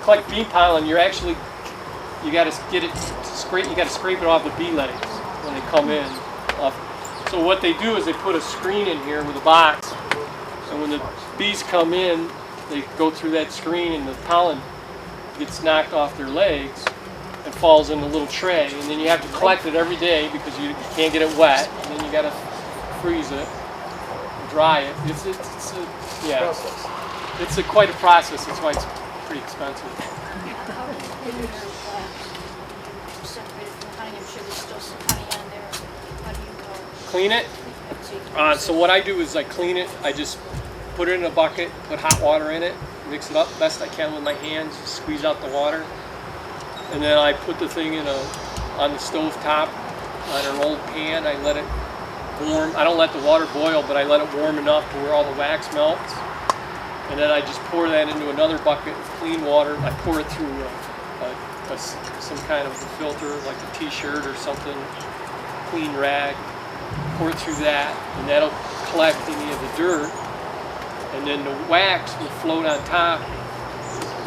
collect bee pollen. You gotta get it scrape. You gotta scrape it off the bee legs when they come in. So what they do is they put a screen in here with a box, and when the bees come in, they go through that screen, and the pollen gets knocked off their legs and falls in a little tray, and then you have to collect it every day because you can't get it wet, and then you got to freeze it, dry it. It's quite a process. That's why it's pretty expensive. How do you clean your wax? Separate it from honey. I'm sure there's still some honey on there. How do you Clean it. So what I do is I clean it. I just put it in a bucket, put hot water in it, mix it up best I can with my hands, squeeze out the water, and then I put the thing on the stove top on an old pan. I let it warm. I don't let the water boil, but I let it warm enough to where all the wax melts. And then I just pour that into another bucket of clean water. I pour it through some kind of a filter, like a t-shirt or something, clean rag. Pour it through that, and that'll collect any of the dirt. And then the wax will float on top,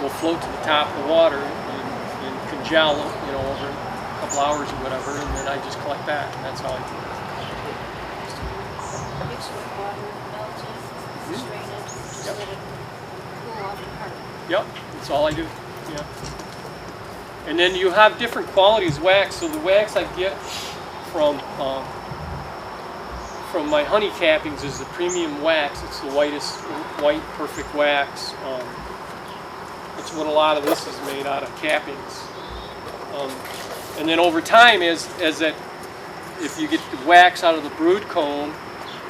will float to the top of the water and congel, over a couple hours or whatever, and then I just collect that, and that's how I do it. mix it with water, melt it, strain it, just let it cool off and harden? Yep, that's all I do. Yeah. And then you have different qualities of wax. So the wax I get from my honey cappings is the premium wax. It's the white perfect wax. It's what a lot of this is made out of cappings. And then over time, as that, if you get the wax out of the brood comb,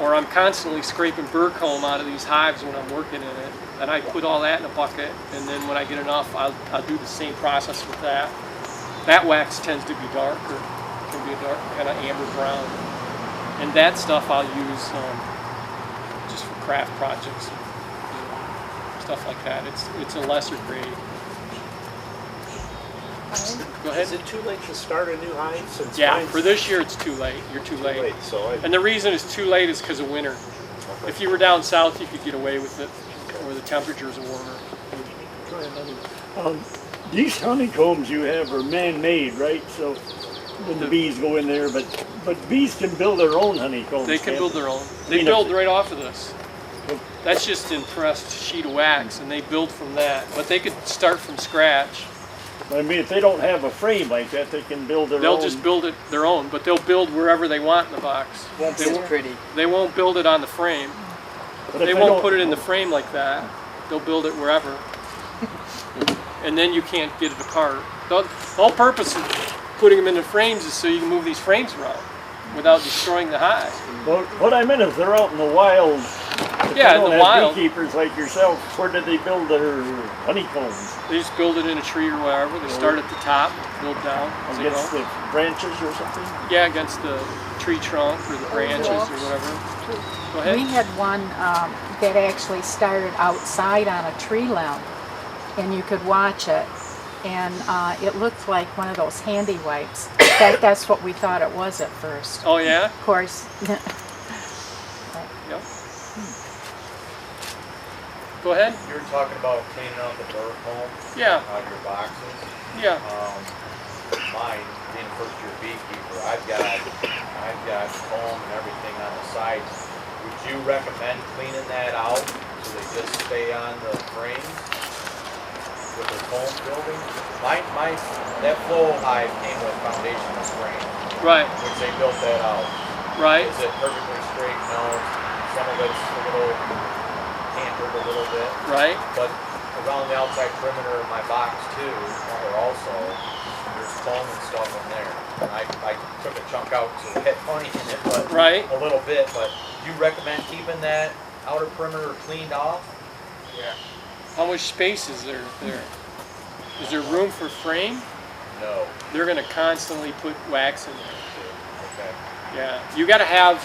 or I'm constantly scraping burr comb out of these hives when I'm working in it, and I put all that in a bucket, and then when I get enough, I'll do the same process with that. That wax tends to be darker, can be a dark kind of amber brown, and that stuff I'll use just for craft projects, stuff like that. It's a lesser grade. Go ahead. Is it too late to start a new hive? Since Yeah, for this year it's too late. You're too late. And the reason it's too late is because of winter. If you were down south, you could get away with it, where the temperatures are warmer. These honeycombs you have are man-made, right? So then the bees go in there, but bees can build their own honeycombs. They can build their own. They build right off of this. That's just impressed sheet of wax, and they build from that. But they could start from scratch I mean, if they don't have a frame like that, they can build their own. They'll just build it their own, but they'll build wherever they want in the box. Won't be as pretty. They won't build it on the frame. But if They they won't don't- put it in the frame like that. They'll build it wherever. And then you can't get it apart. The whole purpose of putting them in the frames is so you can move these frames around without destroying the hive. Well, what I meant is they're out in the wild. If Yeah, they in don't the have wild. beekeepers like yourself, where do they build their honeycombs? They just build it in a tree or wherever. They start at the top, build down as they Against go. the branches or something? Yeah, against the tree trunk or the branches or whatever. Go ahead. We had one that actually started outside on a tree limb, and you could watch it, and it looked like one of those handy wipes. In fact, that's what we thought it was at first. Oh yeah? Of course. Yep. Go ahead. You were talking about cleaning out the bird home. Yeah. Out of your boxes. Yeah. Mine, being a first year beekeeper, I've got foam and everything on the sides. Would you recommend cleaning that out so they just stay on the frames with the foam building? That flow hive came with foundational frame. Right. Which they built that out. Right. Is it perfectly straight? No. Some of it's a little hampered a little bit. Right. But around the outside perimeter of my box too, or also, there's foam and stuff in there. And I took a chunk out so it had honey in it, but right. a little bit. But you recommend keeping that outer perimeter cleaned off? Yeah. How much space is there? Is there room for frame? No. They're going to constantly put wax in there. Okay. Yeah. You got to have.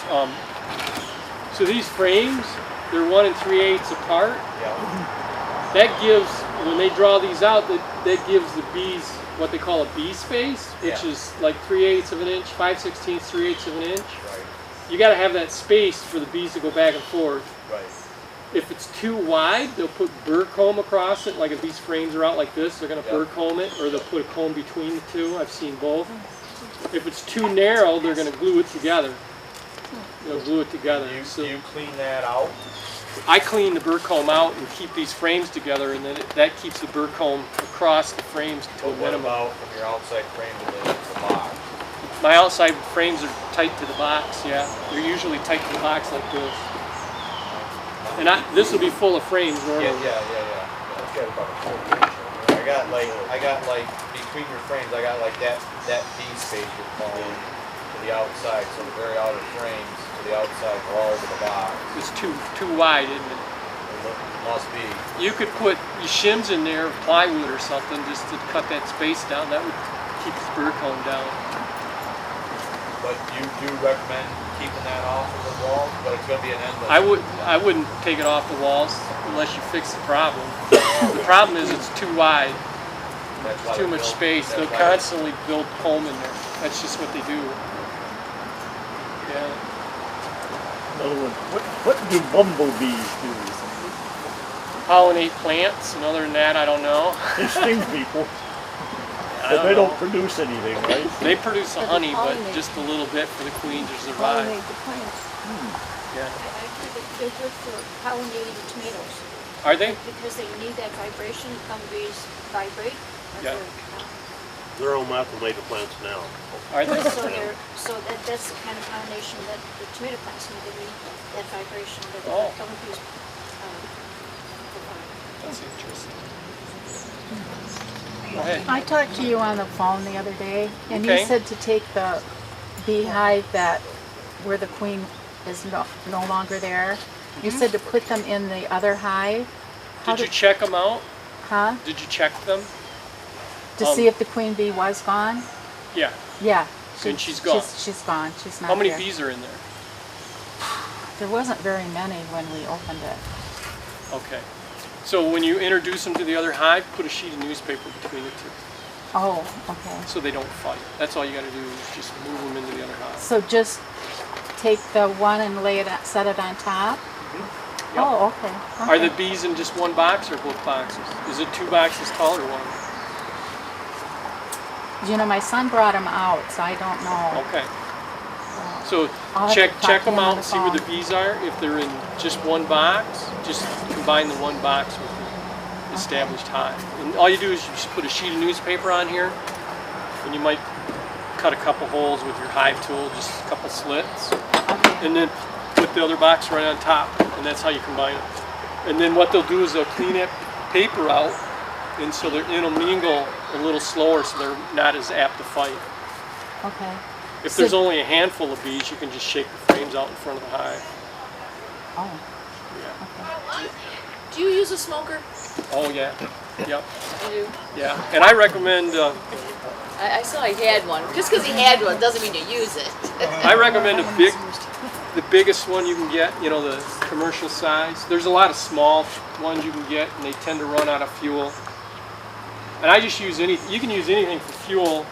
So these frames, they're 1 3/8 apart. Yeah. That gives, when they draw these out, that gives the bees what they call a bee space, which is like 3/8 of an inch, 5/16, 3/8 of an inch. Right. You got to have that space for the bees to go back and forth. Right. If it's too wide, they'll put burr comb across it. Like if these frames are out like this, they're going to burr comb it, or they'll put a comb between the two. I've seen both. If it's too narrow, they're going to glue it together. They'll glue it together. Do you clean that out? I clean the burr comb out and keep these frames together, and then that keeps the burr comb across the frames to a What minimum. about from your outside frame to the box? My outside frames are tight to the box, yeah. They're usually tight to the box like this. And this will be full of frames normally. Yeah. I've got about a full ratio. I got like between your frames, I got like that bee space you're calling to the outside, so the very outer frames to the outside wall of the box. It's too wide, isn't it? It must be. You could put shims in there, plywood or something, just to cut that space down. That would keep the burr comb down. But you do recommend keeping that off of the walls, but it's going to be an endless. I wouldn't take it off the walls unless you fix the problem. The problem is it's too wide. It's too much space. They'll constantly build comb in there. That's just what they do. Yeah. In other words, what do bumblebees do? Pollinate plants, and other than that, I don't know. They sting people. But they don't produce anything, right? They produce the honey, but pollinate. just a little bit for the queen to survive. Pollinate the plants. Yeah. I heard that they're good for pollinating the tomatoes. Are they? Because they need that vibration, bees vibrate. Yeah. They're on my tomato plants now. Are they? So that's the kind of pollination that the tomato plants need. They need that vibration that the Oh. bees provide. That's interesting. Go ahead. I talked to you on the phone the other day, and Okay. you said to take the beehive where the queen is no longer there. You said to put them in the other hive. Did you check them out? Huh? Did you check them? To see if the queen bee was gone? Yeah. Yeah. And she's gone. She's gone. She's not How many there. bees are in there? There wasn't very many when we opened it. Okay. So when you introduce them to the other hive, put a sheet of newspaper between the two, Oh, okay. so they don't fight. That's all you got to do is just move them into the other hive. So just take the one and set it on top? Yep. Oh, okay. Are the bees in just one box or both boxes? Is it 2 boxes tall or one? You know, my son brought them out, so I don't know. Okay. So I'll have to talk check to them him on out the and see where the phone. bees are. If they're in just one box, just combine the one box with established hive. And all you do is you just put a sheet of newspaper on here, and you might cut a couple holes with your hive tool, just a couple slits, and then put the other box right on top, and that's how you combine it. And then what they'll do is they'll clean that paper out, and so they're intermingle a little slower, so they're not as apt to fight. Okay. If there's only a handful of bees, you can just shake the frames out in front of the hive. Oh. Yeah. Do you use a smoker? Oh yeah. Yep. I do. Yeah. And I recommend. I saw he had one. Just because he had one doesn't mean you use it. I recommend the biggest one you can get. You know, the commercial size. There's a lot of small ones you can get, and they tend to run out of fuel. And I just use any. You can use anything for fuel.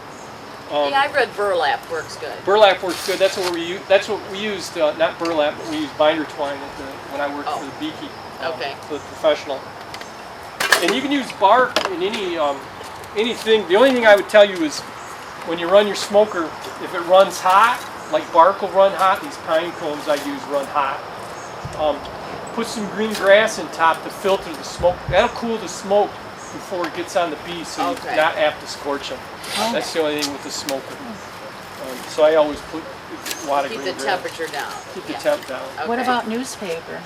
Yeah, I've read burlap works good. Burlap works good. That's what we use. That's what we used. Not burlap, but we used binder twine when I worked for the Beekeeper. Okay. For the professional. And you can use bark in anything. The only thing I would tell you is when you run your smoker, if it runs hot, like bark will run hot. These pine cones I use run hot. Put some green grass on top to filter the smoke. That'll cool the smoke before it gets on the bees, so you're not apt to scorch them. That's the only thing with the smoker. So I always put a lot of green grass. Keep the temperature down. Keep the temp down. Okay. What about newspaper?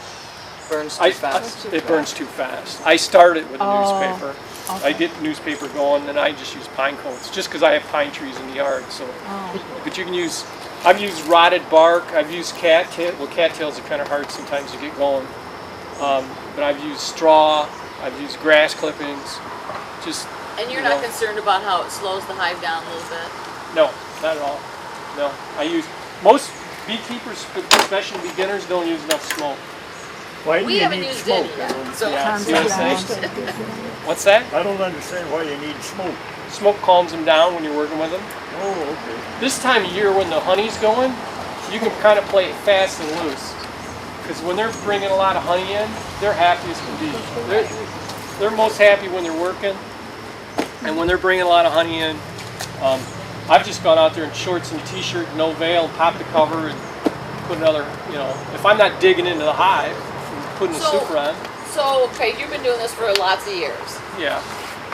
Burns too fast. It burns too fast. I started with a newspaper. Okay. I get newspaper going, and I just use pine cones, just because I have pine trees in the yard. So, but you can use. I've used rotted bark. I've used cattail. Well, cattails are kind of hard sometimes to get going. But I've used straw. I've used grass clippings. Just. And you're not concerned about how it slows the hive down a little bit? No, not at all. No, I use most beekeepers, especially beginners, don't use enough smoke. Why do We you haven't need used smoke? any yet. So Yeah, see what I'm saying? What's that? I don't understand why you need smoke. Smoke calms them down when you're working with them. Oh, okay. This time of year when the honey's going, you can kind of play it fast and loose. Because when they're bringing a lot of honey in, they're happiest can be. They're most happy when they're working. And when they're bringing a lot of honey in, I've just gone out there in shorts and t-shirt, no veil, pop the cover, and put another, if I'm not digging into the hive, and putting a super on. So, okay, you've been doing this for lots of years. Yeah.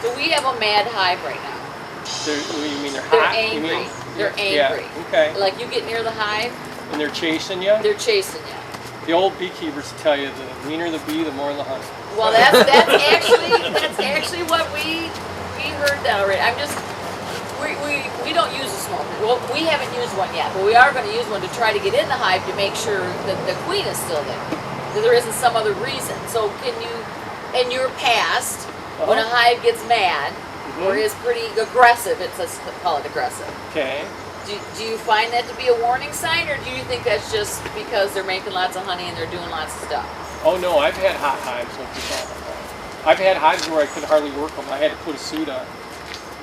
So we have a mad hive right now. What do you mean they're They're hot? angry. You mean? They're angry. Yeah, okay. Like you get near the hive, And they're chasing you? they're chasing you. The old beekeepers tell you the meaner the bee, the more the honey. Well, that's actually what we heard that already. We don't use a smoker. Well, we haven't used one yet, but we are going to use one to try to get in the hive to make sure that the queen is still there. That there isn't some other reason. So can you, in your past, when a hive gets mad or is pretty aggressive, let's call it aggressive. Okay. Do you find that to be a warning sign, or do you think that's just because they're making lots of honey and they're doing lots of stuff? Oh no, I've had hot hives like this all my life. I've had hives where I could hardly work them. I had to put a suit on.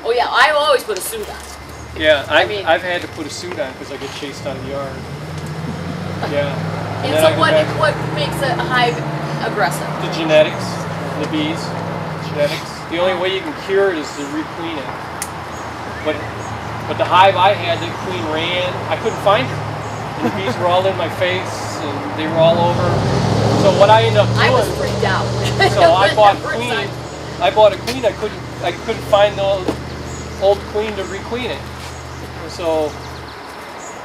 Oh yeah, I always put a suit on. Yeah, I've had to put a suit on because I get chased out of the yard. Yeah. And so what makes a hive aggressive? The genetics, the bees, genetics. The only way you can cure it is to re-queen it. But the hive I had, the queen ran. I couldn't find her. And the bees were all in my face, and they were all over. So what I ended up doing, I was freaked out. So I bought a queen. I bought a queen. I couldn't find the old queen to re-queen it. So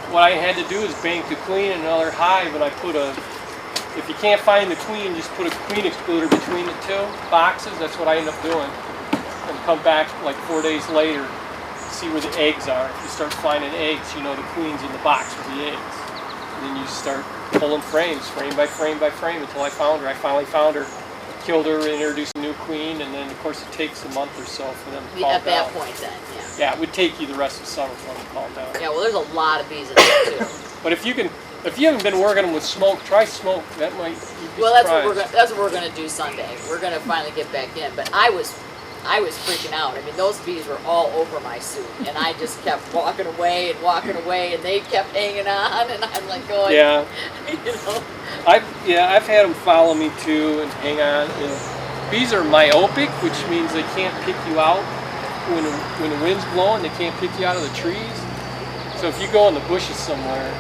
what I had to do is bank the queen in another hive, and I put if you can't find the queen, just put a queen excluder between the two boxes. That's what I ended up doing. And come back like 4 days later, see where the eggs are. If you start finding eggs, you know the queen's in the box with the eggs. And then you start pulling frames, frame by frame by frame, until I found her. I finally found her, killed her, introduced a new queen, and then of course it takes a month or so for them to calm At that down. point then, yeah. Yeah, it would take you the rest of the summer for them to calm down. Yeah, well there's a lot of bees in there too. But if you haven't been working them with smoke, try smoke. That might, you'd be Well, surprised. that's what we're gonna do Sunday. We're gonna finally get back in. But I was freaking out. I mean, those bees were all over my suit, and I just kept walking away, and they kept hanging on, and I'm like going, Yeah. you know. I've had them follow me too and hang on. And bees are myopic, which means they can't pick you out when the wind's blowing. They can't pick you out of the trees. So if you go in the bushes somewhere,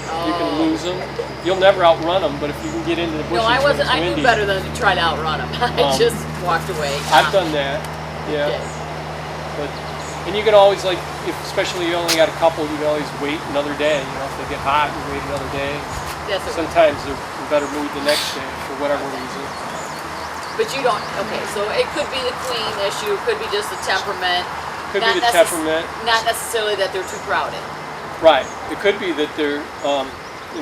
You can lose them. You'll never outrun them, but if you can get into the bushes No, I when wasn't. it's I knew windy, better than to try to outrun them. I just walked away. I've done that. Yeah. Okay. But and you can always like, if especially you only got a couple, you can always wait another day. You know, if they get hot, you wait another day. That's okay. Sometimes they're in better mood the next day for whatever reason. But you don't. Okay, so it could be the queen issue. It could be just the temperament. Could be the temperament. Not necessarily that they're too crowded. Right. It could be that they're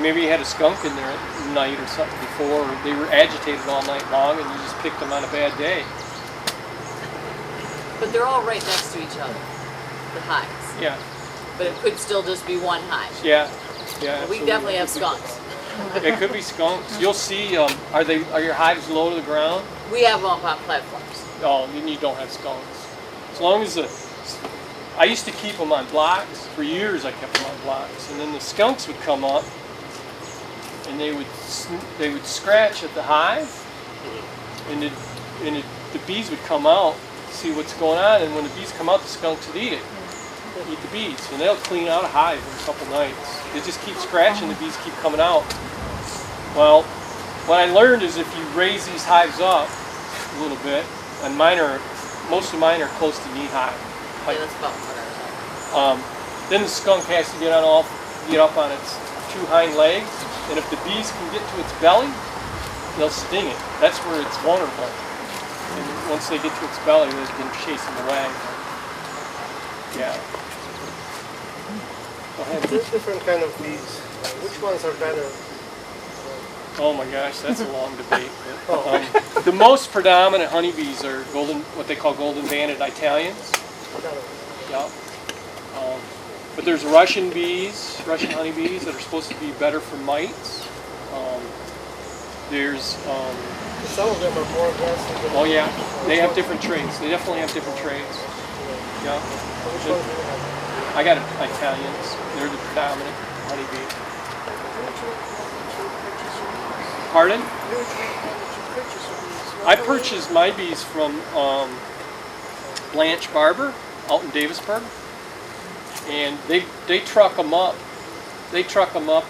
maybe you had a skunk in there at night or something before, or they were agitated all night long, and you just picked them on a bad day. But they're all right next to each other, the hives. Yeah. But it could still just be one hive. Yeah. Yeah. Well, we absolutely. definitely have skunks. It could be skunks. You'll see. Are your hives low to the ground? We have them up on platforms. Oh, you don't have skunks. As long as I used to keep them on blocks. For years I kept them on blocks. And then the skunks would come up and they would scratch at the hive, and the bees would come out, see what's going on, and when the bees come out, the skunks would eat it. Eat the bees. And they'll clean out a hive in a couple nights. They just keep scratching, the bees keep coming out. Well, what I learned is if you raise these hives up a little bit, and most of mine are close to knee high. Yeah, that's about what Then the skunk has to get up on its two hind legs, and if the bees can get to its belly, they'll sting it. That's where it's vulnerable. And once they get to its belly, they can chase them away. Yeah. Go ahead. There's different kind of bees. Which ones are better? Oh my gosh, that's a long debate. The most predominant honeybees are what they call golden banded Italians. Yeah. But there's Russian honeybees that are supposed to be better for mites. There's some of them are more aggressive. Oh yeah, they have different traits. They definitely have different traits. Yeah. Which ones do you have? I got Italians. They're the predominant honeybee. Pardon? I purchased my bees from Blanche Barber out in Davisburg, and they truck them up. They truck them up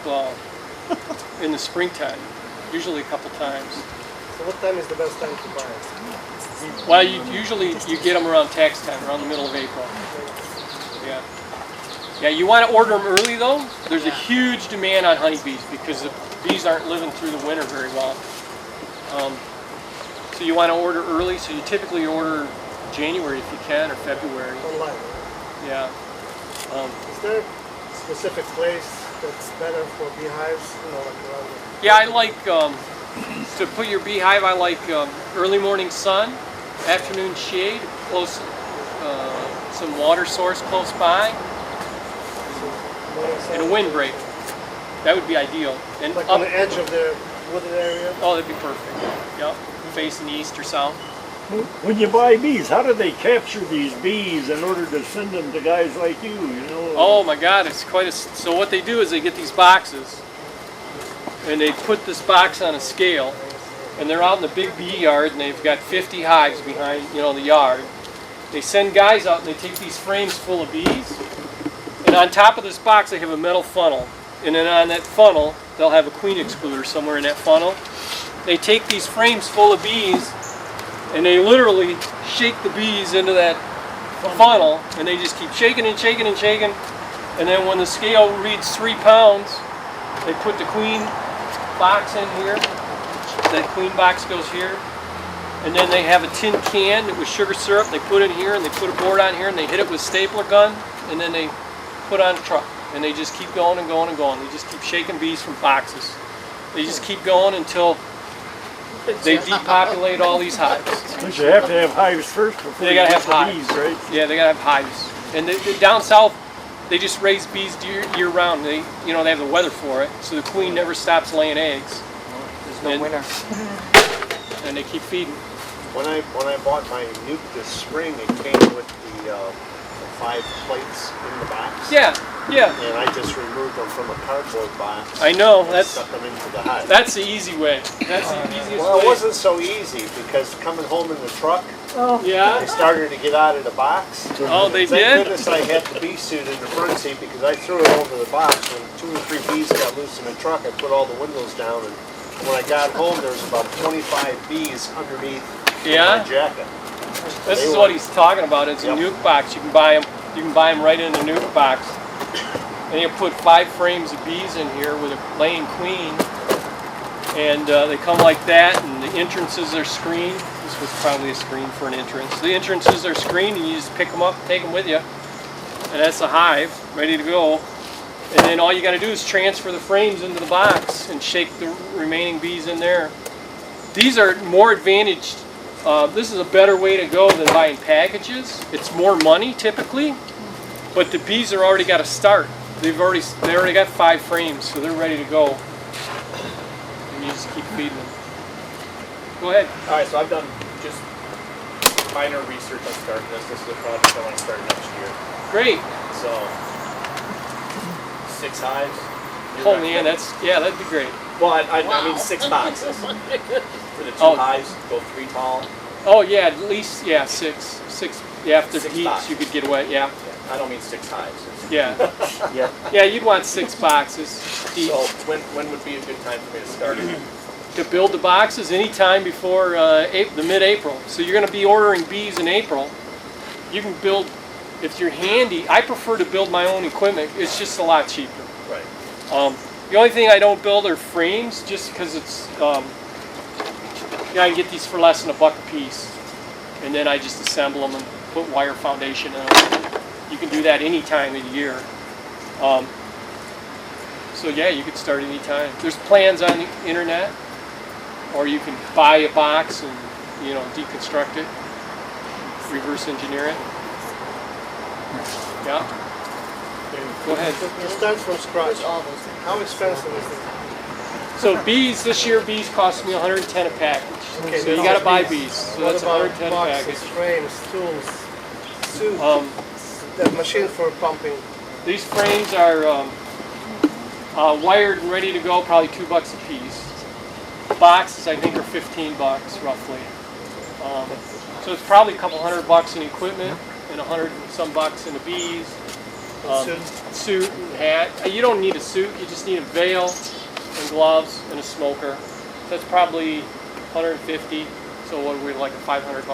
in the springtime, usually a couple times. So what time is the best time to buy? Well, usually you get them around tax time, around the middle of April. Yeah. Yeah, you want to order them early though. There's a huge demand on honeybees because the bees aren't living through the winter very well. So you want to order early. So you typically order January if you can, or February. Online. Yeah. Is there a specific place that's better for beehives? You know, like around the... Yeah, I like to put your beehive. I like early morning sun, afternoon shade, close, some water source close by, and a windbreak. That would be ideal. And like up on the edge of the wooded area? Oh, that'd be perfect. Yep, facing east or south. When you buy bees, how do they capture these bees in order to send them to guys like you, Oh my God, it's quite a... So what they do is they get these boxes, and they put this box on a scale, and they're out in the big bee yard, and they've got 50 hives behind, the yard. They send guys out, and they take these frames full of bees, and on top of this box they have a metal funnel, and then on that funnel they'll have a queen excluder somewhere in that funnel. They take these frames full of bees, and they literally shake the bees into that funnel, and they just keep shaking and shaking and shaking, and then when the scale reads 3 pounds, they put the queen box in here. That queen box goes here, and then they have a tin can with sugar syrup. They put it in here, and they put a board on here, and they hit it with a stapler gun, and then they put on a truck, and they just keep going and going and going. They just keep shaking bees from boxes. They just keep going until they depopulate all these hives. But you have to have hives first before They gotta you have get the hives, bees, right? Yeah, they gotta have hives. And down south, they just raise bees year round. They have the weather for it, so the queen never stops laying eggs. There's no winter. And they keep feeding. When I bought my nuke this spring, it came with the 5 plates in the box. Yeah. Yeah. And I just removed them from a cardboard box. I know, and stuck them into the hive. That's the easy way. That's the easiest Well, way. it wasn't so easy because coming home in the truck, Yeah. they started to get out of the box. Oh, they Thank did? goodness I had the bee suit in the front seat because I threw it over the box. When 2 or 3 bees got loose in the truck, I put all the windows down, and when I got home, there was about 25 bees underneath my jacket. This is what he's talking about. It's a nuke box. You can buy them. You can buy them right in the nuke box. And you put 5 frames of bees in here with a laying queen, and they come like that. And the entrances are screened. This was probably a screen for an entrance. The entrances are screened, and you just pick them up, take them with you, and that's a hive ready to go. And then all you got to do is transfer the frames into the box and shake the remaining bees in there. These are more advantaged. This is a better way to go than buying packages. It's more money typically, but the bees are already got to start. They already got 5 frames, so they're ready to go. And you just keep feeding them. Go ahead. All right, so I've done just minor research on starting this. This is a project I want to start next year. Great. So 6 hives. Oh man, that'd be great. Well, I mean 6 boxes. For the 2 hives, go 3 tall. Oh yeah, at least 6. Yeah, after 6 heats boxes. you could get away. Yeah. I don't mean 6 hives. Yeah. Yeah, you'd want 6 boxes. So when would be a good time for me to start it? To build the boxes anytime before the mid-April. So you're going to be ordering bees in April. You can build, if you're handy, I prefer to build my own equipment. It's just a lot cheaper. Right. The only thing I don't build are frames, just because it's, I can get these for less than $1 a piece. And then I just assemble them and put wire foundation in them. You can do that any time of the year. So yeah, you could start any time. There's plans on the internet, or you can buy a box and deconstruct it, reverse engineer it. Yeah. Go ahead. To start from scratch, how expensive is it? So bees this year, bees cost me $110 a package. Okay, so you got to buy bees. So what that's about $110 a boxes, package. frames, tools, suit, the machine for pumping? These frames are wired and ready to go, probably $2 a piece. The boxes I think are $15 roughly. So it's probably a couple $100 in equipment and $100 and some bucks in the bees. Suit and hat. You don't need a suit. You just need a veil and gloves and a smoker. That's probably $150. So what are we, like $500?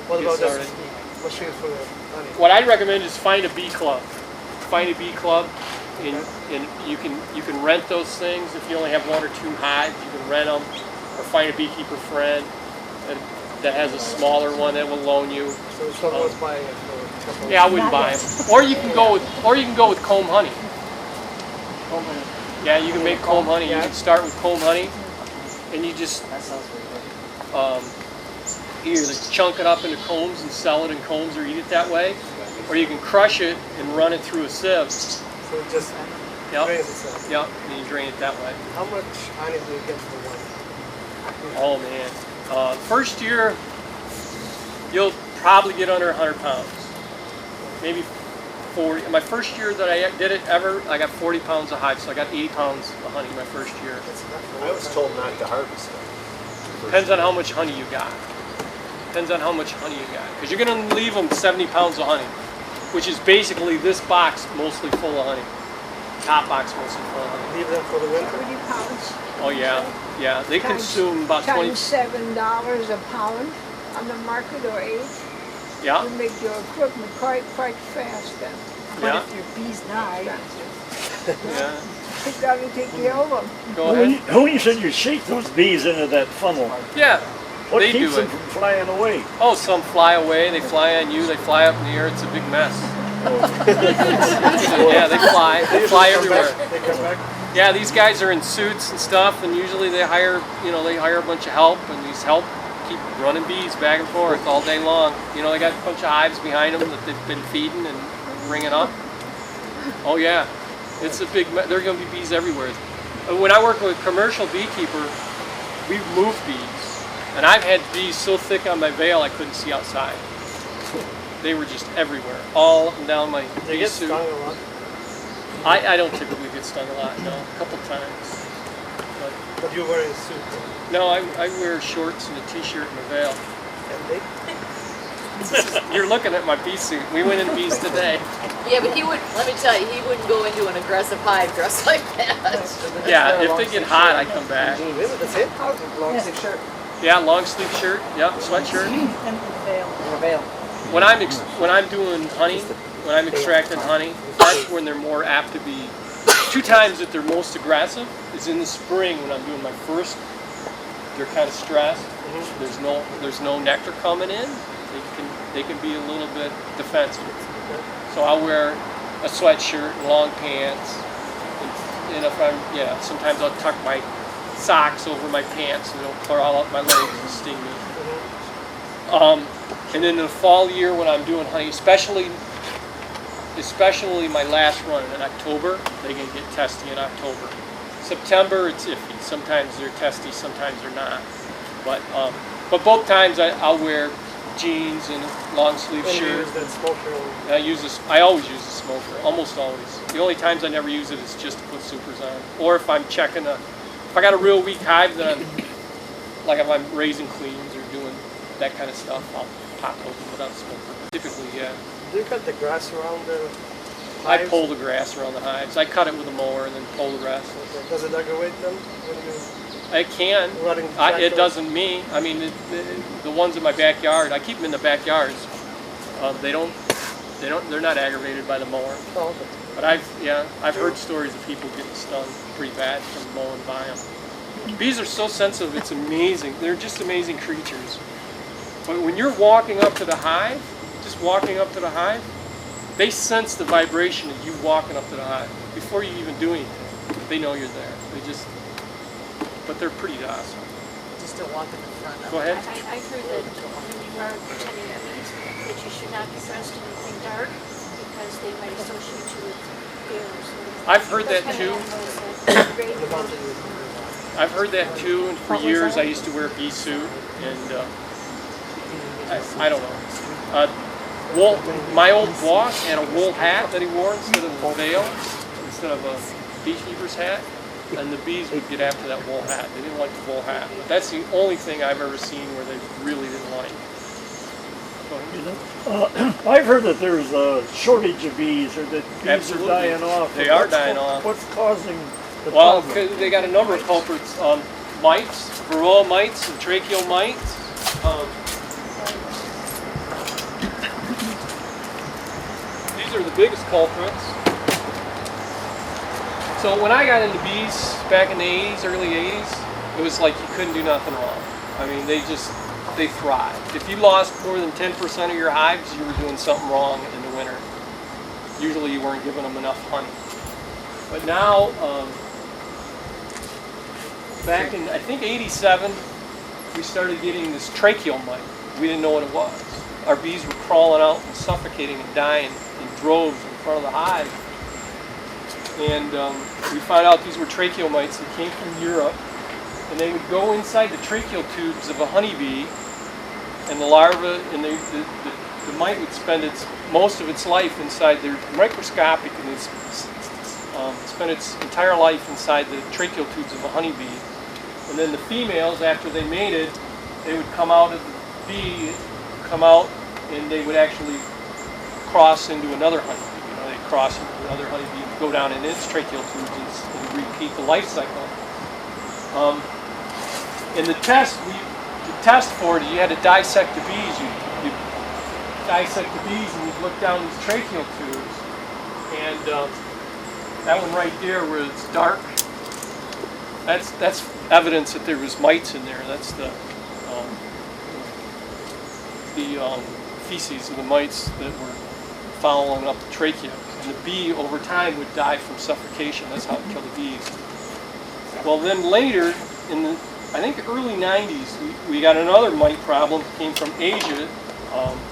What Get about started. this machine for the honey? What I'd recommend is find a bee club. Find a bee club, and you can rent those things. If you only have 1 or 2 hives, you can rent them, or find a beekeeper friend that has a smaller one that will loan you. So it's not worth buying it for a couple. Yeah, I wouldn't buy them. Or you can go with comb honey. Yeah, you can make comb honey. You can start with comb honey, and you just either chunk it up into combs and sell it in combs, or eat it that way, or you can crush it and run it through a sieve. So it just drains itself. Yep, and you drain it that way. How much honey do you get for one? Oh man, first year you'll probably get under 100 pounds, maybe 40. My first year that I did it ever, I got 40 pounds of hive, so I got 80 pounds of honey my first year. I was told not to harvest it. Depends on how much honey you got. Depends on how much honey you got, because you're going to leave them 70 pounds of honey, which is basically this box mostly full of honey. Top box mostly full of honey. Leave them for the winter? 30 pounds. Oh yeah. They consume about 20. Times $7 a pound on the market, or 8. Yeah. You make your equipment quite fast then. Yeah. But if your bees die, Yeah. you got to take care of them. Go ahead. Who you said you shake those bees into that funnel? Yeah. What they keeps do them it. from flying away? Oh, some fly away. They fly on you. They fly up in the air. It's a big mess. Yeah, they fly. They fly everywhere. They come back? Yeah, these guys are in suits and stuff, and usually they hire a bunch of help, and these help keep running bees back and forth all day long. They got a bunch of hives behind them that they've been feeding and bringing up. Oh yeah, it's a big. There are going to be bees everywhere. When I work with a commercial beekeeper, we move bees, and I've had bees so thick on my veil I couldn't see outside. they were just everywhere, all up and down my They bee get suit. stung a lot. I don't typically get stung a lot, no, a couple times. But you're wearing a suit. No, I wear shorts and a t-shirt and a veil. And they? You're looking at my bee suit. We went in bees today. Yeah, but he would, let me tell you, he wouldn't go into an aggressive hive dressed like that. Yeah, if they get hot, I come back. Really? That's it? Long sleeve shirt. Yeah, long sleeve shirt. Yep, sweatshirt. And a veil. When I'm doing honey, when I'm extracting honey, that's when they're more apt to be. 2 times that they're most aggressive is in the spring when I'm doing my first. They're kind of stressed. There's no nectar coming in. They can be a little bit defensive. So I'll wear a sweatshirt and long pants. And if sometimes I'll tuck my socks over my pants so they don't crawl up my legs and sting me. And then in the fall year when I'm doing honey, especially my last run in October, they can get testy in October. September, it's iffy. Sometimes they're testy, sometimes they're not. But both times I'll wear jeans and a long sleeve shirt. That smoker. I always use a smoker, almost always. The only times I never use it is just to put supers on. Or if I'm checking if I got a real weak hive, then if I'm raising queens or doing that kind of stuff, I'll pop open without a smoker. Typically, yeah. Do you cut the grass around the I hives? pull the grass around the hives. I cut it with a mower and then pull the grass. Okay. Does it aggravate them when you? It can. Running the It tractor? doesn't me. I mean, the ones in my backyard, I keep them in the backyards. They're not aggravated by the mower. Oh, okay. But I've heard stories of people getting stung pretty bad from mowing by them. Bees are so sensitive, it's amazing. They're just amazing creatures. But when you're walking up to the hive, just walking up to the hive, they sense the vibration of you walking up to the hive before you even do anything. They know you're there. But they're pretty docile. Just don't walk in the front of Go ahead. I heard that when you are tending your bees, that you should not be dressed in anything dark because they might associate you with bears. I've heard that too. I've heard that too, and for years I used to wear a bee suit, and I don't know. My old boss had a wool hat that he wore instead of a veil, instead of a beekeeper's hat, and the bees would get after that wool hat. They didn't like the wool hat, but that's the only thing I've ever seen where they really didn't like. I've heard that there's a shortage of bees, or that bees Absolutely. are dying off. They are dying off. What's causing the Well, problem? they got a number of culprits. Mites, varroa mites, and tracheal mites. These are the biggest culprits. So when I got into bees back in the 80s, early 80s, it was like you couldn't do nothing wrong. I mean, they thrived. If you lost more than 10% of your hives, you were doing something wrong in the winter. Usually you weren't giving them enough honey. But now, back in, I think, 87, we started getting this tracheal mite. We didn't know what it was. Our bees were crawling out and suffocating and dying in droves in front of the hive. And we found out these were tracheal mites that came from Europe. And they would go inside the tracheal tubes of a honeybee, and the larva, and the mite would spend most of its life inside. They're microscopic, and it's spend its entire life inside the tracheal tubes of a honeybee. And then the females, after they mated, they would come out of the bee, and they would actually cross into another honeybee. You know, they'd cross into another honeybee and go down in its tracheal tubes and repeat the life cycle. In the test, the test for it, you had to dissect the bees. You dissect the bees and you'd look down these tracheal tubes. And that one right there where it's dark, that's evidence that there was mites in there. That's the feces of the mites that were following up the trachea. And the bee, over time, would die from suffocation. That's how it killed the bees. Well, then later, in the, I think, early 90s, we got another mite problem. It came from Asia,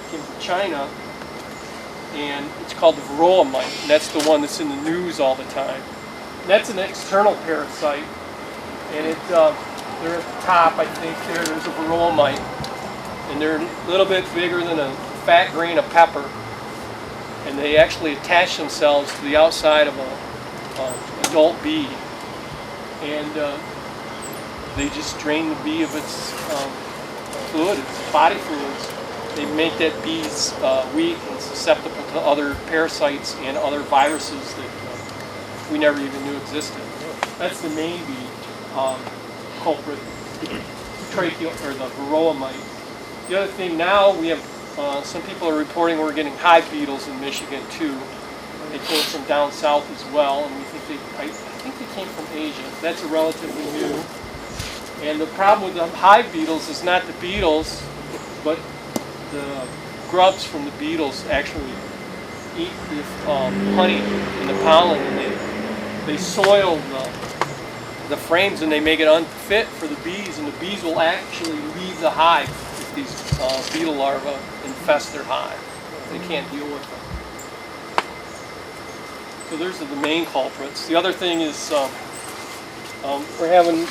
came from China, and it's called the varroa mite. And that's the one that's in the news all the time. And that's an external parasite, and they're at the top, I think. There's a varroa mite, and they're a little bit bigger than a fat grain of pepper, and they actually attach themselves to the outside of a adult bee, and they just drain the bee of its fluid, its body fluids. They make that bees weak and susceptible to other parasites and other viruses that we never even knew existed. That's the main bee culprit, tracheal or the varroa mite. The other thing now, we have some people are reporting we're getting hive beetles in Michigan too. They came from down south as well, and we think I think they came from Asia. That's relatively new. And the problem with the hive beetles is not the beetles, but the grubs from the beetles actually eat the honey and the pollen, and they soil the frames, and they make it unfit for the bees, and the bees will actually leave the hive if these beetle larvae infest their hive. They can't deal with them. So those are the main culprits. The other thing is we're having a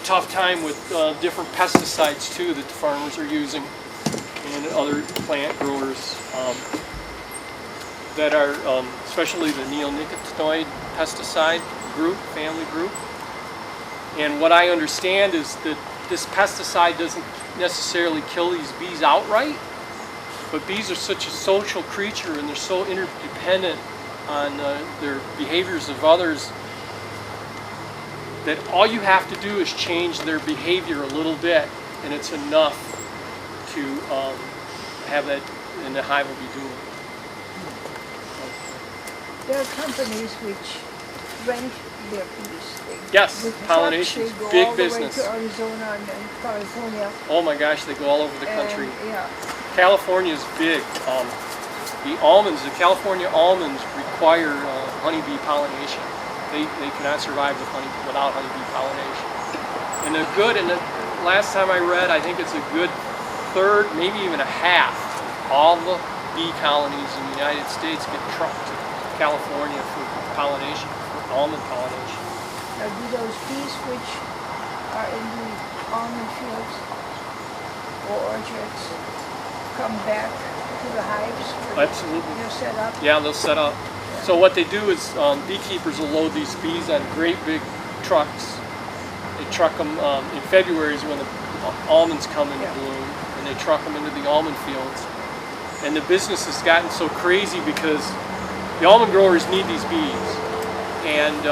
tough time with different pesticides too that the farmers are using, and other plant growers that are, especially the neonicotinoid pesticide family group. And what I understand is that this pesticide doesn't necessarily kill these bees outright, but bees are such a social creature and they're so interdependent on their behaviors of others that all you have to do is change their behavior a little bit, and it's enough to have that, and the hive will be doing. There are companies which rent their bees. Yes, with pollination, trucks, they go big all business. The way to Arizona and California. Oh my gosh, they go all over the country. Yeah. California is big. The almonds, the California almonds require honeybee pollination. They cannot survive without honeybee pollination. And they're good, and the last time I read, I think it's a good third, maybe even a half, all the bee colonies in the United States get trucked to California for pollination, for almond pollination. Now, do those bees which are in the almond fields or orchards come back to the hives? Absolutely. They're set up? Yeah, they'll set up. So what they do is beekeepers will load these bees on great big trucks. They truck them, in February is when the almonds come into bloom, and they truck them into the almond fields. And the business has gotten so crazy because the almond growers need these bees. And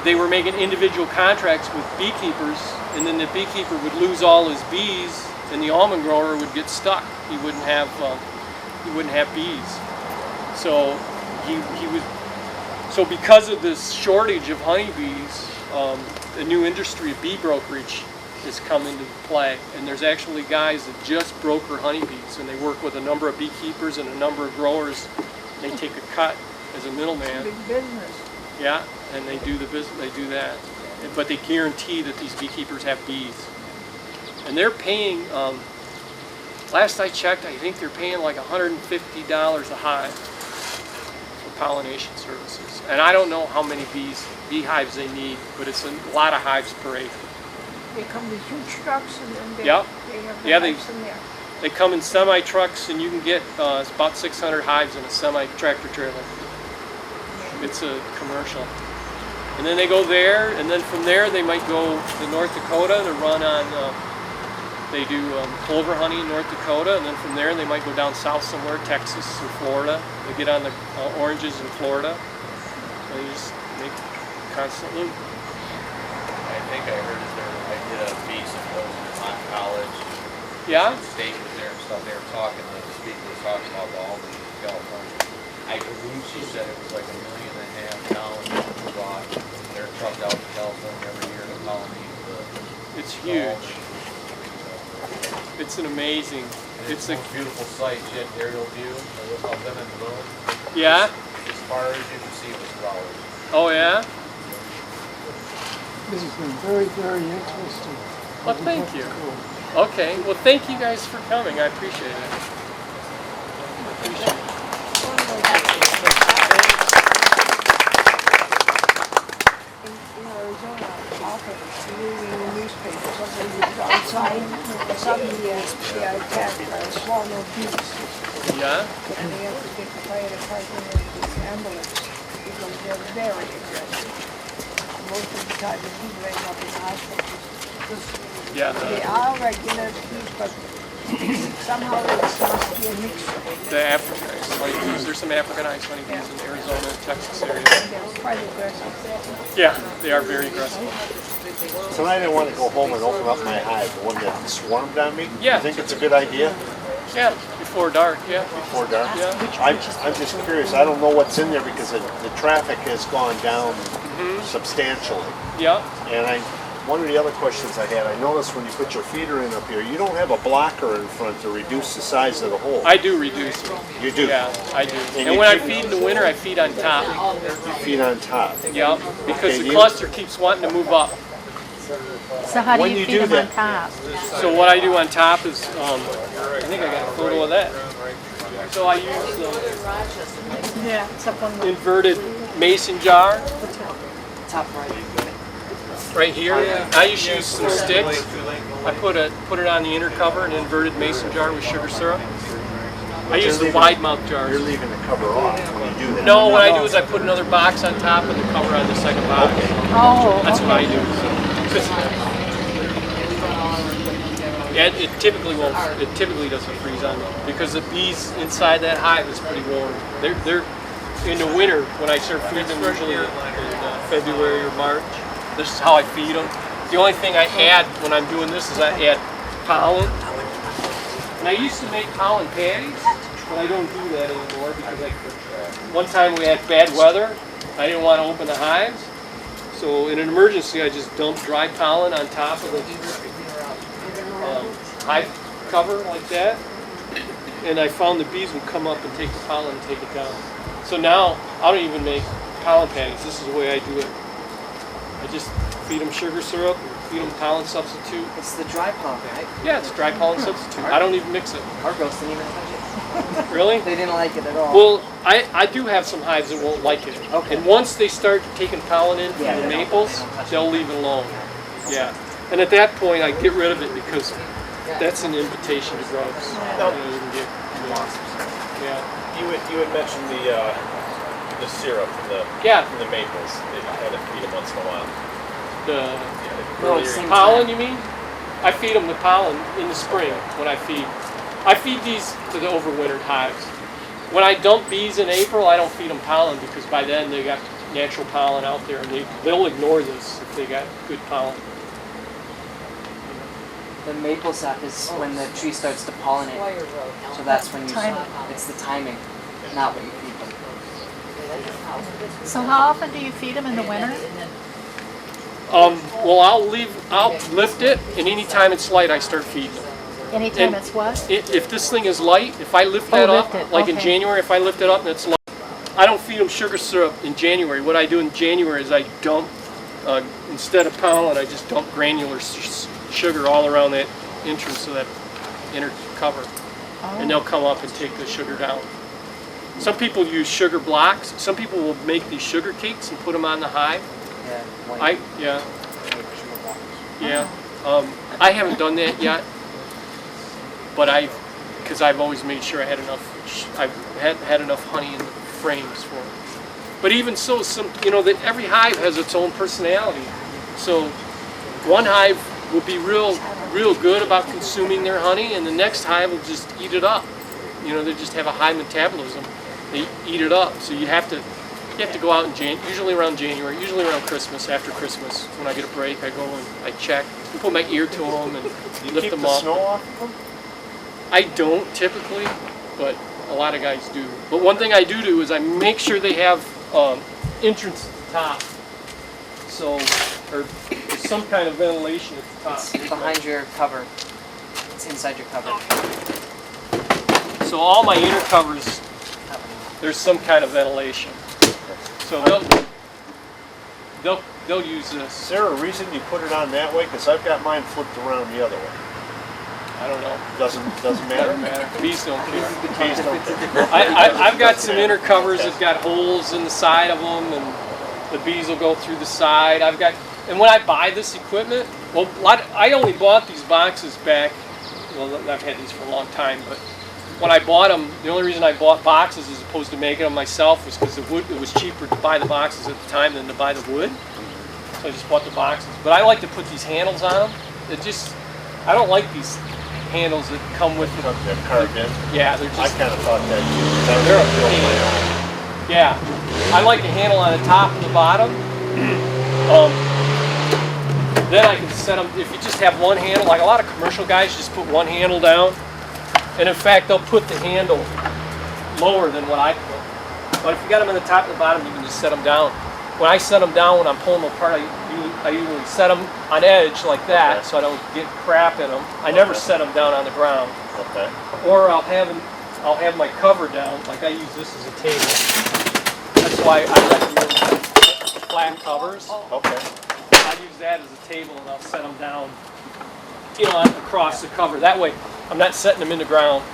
they were making individual contracts with beekeepers, and then the beekeeper would lose all his bees, and the almond grower would get stuck. He wouldn't have bees. So so because of this shortage of honeybees, a new industry of bee brokerage has come into play, and there's actually guys that just broker honeybees, and they work with a number of beekeepers and a number of growers. They take a cut as a middleman. Big business. Yeah, and they do the business. They do that, but they guarantee that these beekeepers have bees, and they're paying. Last I checked, I think they're paying like $150 a hive for pollination services. And I don't know how many beehives they need, but it's a lot of hives per acre. They come with huge trucks and then they Yep. have the Yeah, hives in there. they come in semi-trucks, and you can get it's about 600 hives in a semi-tractor trailer. It's a commercial. And then they go there, and then from there they might go to North Dakota to run on, they do clover honey in North Dakota, and then from there they might go down south somewhere, Texas or Florida. They get on the oranges in Florida. They just make constant loop. I think I heard I did a bee symposium at my college. Yeah? State was there and stuff. They were talking, the speaker was talking about the almonds in California. I believe she said it was like 1.5 million gallons brought. They're trucked out to California every year to pollinate It's huge. It's an amazing. It's a beautiful sight. You had aerial view of them in bloom. Yeah? As far as you can see was flowers. Oh yeah? This has been very, very interesting. Well, thank you. Okay. Well, thank you guys for coming. I appreciate it. In Arizona, often leaving the newspaper, somebody was outside, suddenly they are attacked by a swarm of bees. Yeah? And they have to get the fire department and the ambulance because they're very aggressive. Most of the time the people end up in the hospital. Yeah. They are regular bees, but somehow it must be a mixture. The African ice honeybees. There's some African ice honeybees in Arizona and Texas area. They're quite aggressive. Yeah, they are very aggressive. Tonight I want to go home and open up my hive, the one that swarmed on me. Yeah. You think it's a good idea? Yeah, before dark, yeah. Before dark? Yeah. I'm just curious. I don't know what's in there because the traffic has gone down substantially. Yeah. And one of the other questions I had, I noticed when you put your feeder in up here, you don't have a blocker in front to reduce the size of the hole. I do reduce it. You do? Yeah, I do. And And when I feed in the winter, I feed on top. You feed on top. Yeah, because Okay, the cluster keeps wanting to move up. So how do When you you feed do them on that- top? So what I do on top is, I think I got a photo of that. So I use Yeah, it's up on the inverted mason jar Top right. right here. I just use some sticks. I put it on the inner cover, an inverted mason jar with sugar syrup. I use the wide mouth jars. You're leaving the cover off when you do that. No, what I do is I put another box on top and the cover on the second box. Oh, That's what I do. Yeah, it typically won't. It typically doesn't freeze on me because the bees inside that hive is pretty warm. They're in the winter when I start feeding them, usually in February or March. This is how I feed them. The only thing I add when I'm doing this is I add pollen. And I used to make pollen patties, but I don't do that anymore because one time we had bad weather. I didn't want to open the hives. So in an emergency, I just dump dry pollen on top of the hive cover like that. And I found the bees would come up and take the pollen and take it down. So now I don't even make pollen patties. This is the way I do it. I just feed them sugar syrup, feed them pollen substitute. It's the dry pollen, right? Yeah, it's dry pollen substitute. I don't even mix it. Our girls didn't even touch it. Really? They didn't like it at all. Well, I do have some hives that won't like it. Okay. And once they start taking pollen in from the maples, they'll leave it alone. Yeah. And at that point, I get rid of it because that's an invitation to grubs. No. You can get, yeah. You had mentioned the syrup from the maples that you had to feed them once in a while. The pollen, you mean? I feed them the pollen in the spring when I feed. I feed these to the overwintered hives. When I dump bees in April, I don't feed them pollen because by then they got natural pollen out there and they'll ignore this if they got good pollen. The maple sap is when the tree starts to pollinate. So that's when you it's the timing, not what you feed them. So how often do you feed them in the winter? Well, I'll lift it, and anytime it's light, I start feeding them. Anytime it's what? If this thing is light, if I lift that up, like in January, if I lift it up and it's light, I don't feed them sugar syrup in January. What I do in January is I dump, instead of pollen, I just dump granular sugar all around that entrance of that inner cover. Oh. And they'll come up and take the sugar down. Some people use sugar blocks. Some people will make these sugar cakes and put them on the hive. I haven't done that yet, but because I've always made sure I had enough. I've had enough honey in the frames for it. But even so, every hive has its own personality. So one hive will be real good about consuming their honey, and the next hive will just eat it up. They just have a high metabolism. They eat it up. So you have to go out in usually around January, usually around Christmas. After Christmas, when I get a break, I go and I check, and put my ear to them and lift them up. Keep the snow off of them? I don't typically, but a lot of guys do. But one thing I do is I make sure they have entrance at the top. So, or some kind of ventilation at the top. It's behind your cover. It's inside your cover. So all my inner covers, there's some kind of ventilation. So they'll use this. Is there a reason you put it on that way? Because I've got mine flipped around the other way. I don't know. Doesn't matter? Doesn't matter. Bees don't care. Bees don't care. I've got some inner covers that got holes in the side of them, and the bees will go through the side. I've got And when I buy this equipment, well, I only bought these boxes back, well, I've had these for a long time, but when I bought them, the only reason I bought boxes as opposed to making them myself was because it was cheaper to buy the boxes at the time than to buy the wood. So I just bought the boxes. But I like to put these handles on them. I don't like these handles that come with the... They're carved in? Yeah, they're just... I kind of thought that too. They're a pain. Yeah. I like a handle on the top and the bottom. Then I can set them, if you just have one handle, like a lot of commercial guys just put one handle down. And in fact, they'll put the handle lower than what I put. But if you got them on the top and the bottom, you can just set them down. When I set them down, when I'm pulling them apart, I usually set them on edge like that, so I don't get crap in them. I never set them down on the ground. Okay. Or I'll have my cover down, like I use this as a table. That's why I recommend flat covers. Okay. I use that as a table, and I'll set them down, across the cover. That way, I'm not setting them in the ground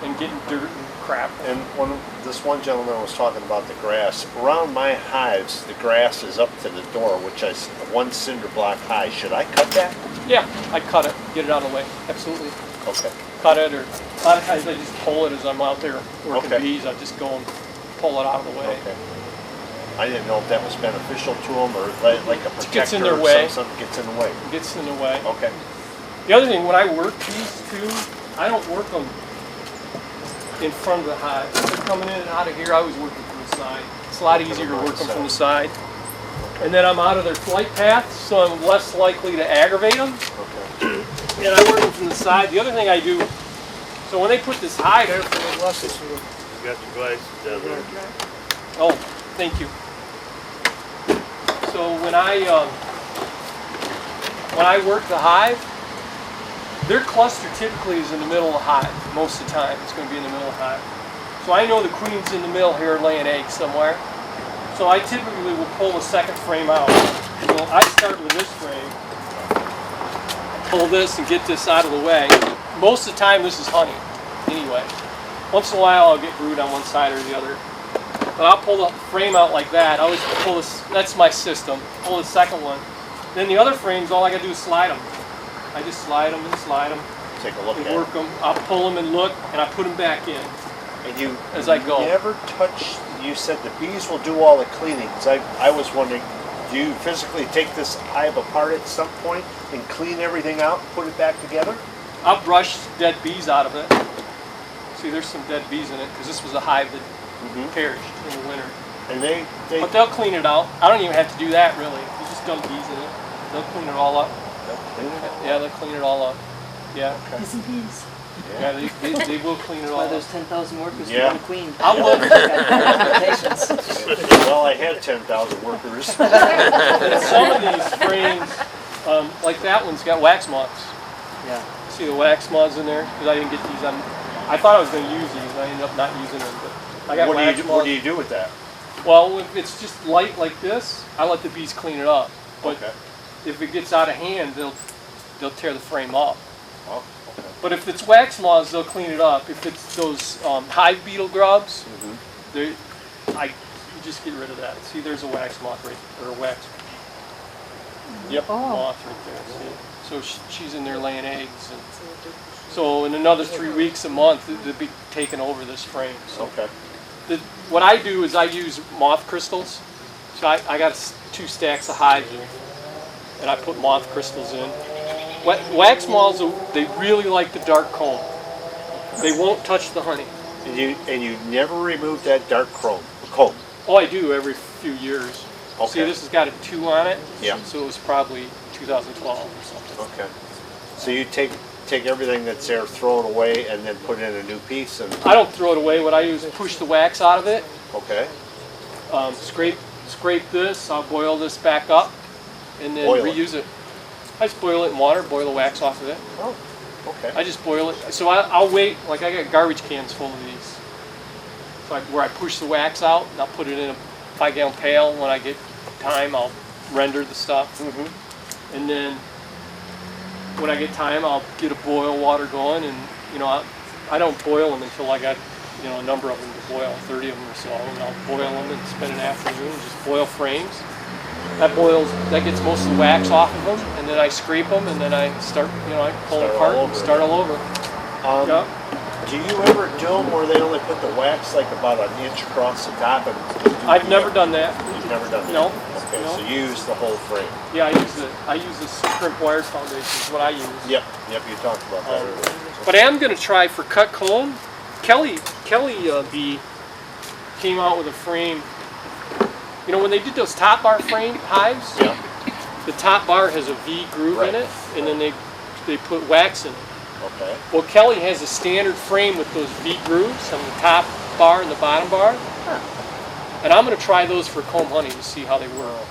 and getting dirt and crap. And when this one gentleman was talking about the grass, around my hives, the grass is up to the door, which is one cinder block high. Should I cut that? Yeah, I cut it, get it out of the way. Absolutely. Okay. Cut it, or a lot of times I just pull it as I'm out there working bees. I just go and pull it out of the way. Okay. I didn't know if that was beneficial to them or like a protector. It gets in their way. Something gets in the way. It gets in the way. Okay. The other thing, when I work bees too, I don't work them in front of the hive. If they're coming in and out of here, I always work them from the side. It's a lot easier to work them from the side. And then I'm out of their flight path, so I'm less likely to aggravate them. Okay. And I work them from the side. The other thing I do, so when they put this hive... You got your glasses down there. Oh, thank you. So when I work the hive, their cluster typically is in the middle of the hive. Most of the time, it's going to be in the middle of the hive. So I know the queen's in the middle here laying eggs somewhere. So I typically will pull the second frame out. Well, I start with this frame, pull this and get this out of the way. Most of the time, this is honey, anyway. Once in a while, I'll get brood on one side or the other. But I'll pull the frame out like that. I always pull this, that's my system. Pull the second one. Then the other frames, all I gotta do is slide them. I just slide them and slide them. Take a look and at work them. I'll pull them and look, and I put them back in. And you, as I go. Never touch, you said the bees will do all the cleaning. Because I was wondering, do you physically take this hive apart at some point and clean everything out and put it back together? I'll brush dead bees out of it. See, there's some dead bees in it, because this was a hive that perished in the winter. And they but they'll clean it out. I don't even have to do that, really. You just dump bees in it. They'll clean it all up. They'll clean it up? Yeah, they'll clean it all up. Yeah. Okay. Bees and bees. Yeah, they will clean it all up. There's 10,000 workers for Yeah. one queen. I'll look. Well, I had 10,000 workers. And some of these frames, like that one's got wax moths. Yeah. See the wax moths in there? Because I didn't get these on. I thought I was going to use these. I ended up not using them. But I got wax moths. What do you do with that? Well, if it's just light like this, I let the bees clean it up. But if it gets out of hand, they'll tear the frame off. Oh, okay. But if it's wax moths, they'll clean it up. If it's those hive beetle grubs, you just get rid of that. See, there's a wax moth or a wax. Yep, moth right there. See? So she's in there laying eggs. And so in another 3 weeks, a month, they'll be taking over this frame. So what I do is I use moth crystals. So I got 2 stacks of hives, and I put moth crystals in. Wax moths, they really like the dark comb. They won't touch the honey. And you never remove that dark comb? Oh, I do every few years. Okay. See, this has got a 2 on it. Yeah. So it was probably 2012 or something. Okay. So you take everything that's there, throw it away, and then put in a new piece? And I don't throw it away. What I do is push the wax out of it. Okay. Scrape this. I'll boil this back up, and then reuse it. I just boil it in water, boil the wax off of it. Oh, okay. I just boil it. So I'll wait, like I got garbage cans full of these. So where I push the wax out, and I'll put it in a 5-gallon pail. When I get time, I'll render the stuff. And then when I get time, I'll get a boil water going, and I don't boil them until I got a number of them to boil, 30 of them or so, and I'll boil them and spend an afternoon and just boil frames. That gets most of the wax off of them, and then I scrape them, and then I start, I pull them apart and start all over. Yeah. Do you ever do them where they only put the wax like about an inch across the top? And I've never done that. You've never done that? No. Okay, No. so you use the whole frame. Yeah, I use this crimp wires foundation is what I use. Yep, you talked about that earlier. But I am going to try for cut comb. Kelly Bee came out with a frame. When they did those top bar frame hives, the top bar has a V groove in it, and then they put wax in it. Okay. Well, Kelly has a standard frame with those V grooves on the top bar and the bottom bar. And I'm going to try those for comb honey to see how they work.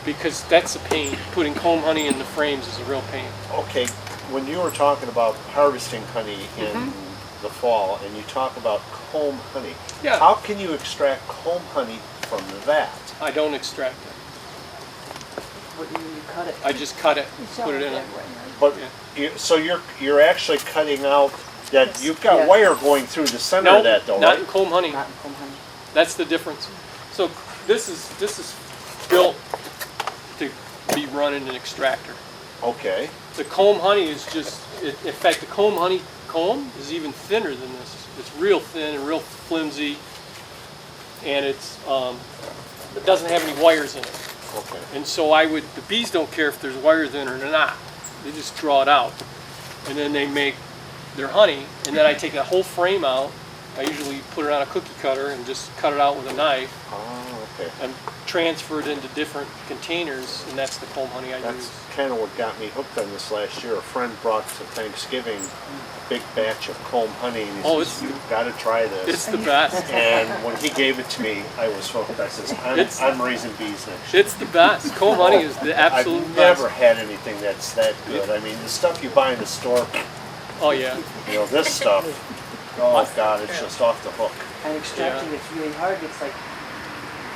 Because that's a pain. Putting comb honey in the frames is a real pain. Okay, when you were talking about harvesting honey in the fall, and you talk about comb honey, how can you extract comb honey from that? I don't extract it. What do you mean you cut it? I just cut it, put it in it. But so you're actually cutting out that you've got wire going through the center of that, though, not right? in comb honey. Not in comb honey. That's the difference. So this is built to be run in an extractor. Okay. The comb honey is just, in fact, the comb honey comb is even thinner than this. It's real thin and real flimsy, and it doesn't have any wires in it. Okay. And so the bees don't care if there's wires in it or not. They just draw it out, and then they make their honey. And then I take that whole frame out. I usually put it on a cookie cutter and just cut it out with a knife. Oh, okay. And transfer it into different containers, and that's the comb honey I use. That's kind of what got me hooked on this last year. A friend brought to Thanksgiving a big batch of comb honey, and he says, "You've got to try this." It's the best. And when he gave it to me, I was hooked. I says, I'm raising bees next year. It's the best. Comb honey is the absolute I've best. never had anything that's that good. I mean, the stuff you buy in the store, Oh yeah. This stuff, oh God, it's just off the hook. And extracting it's really hard. It's like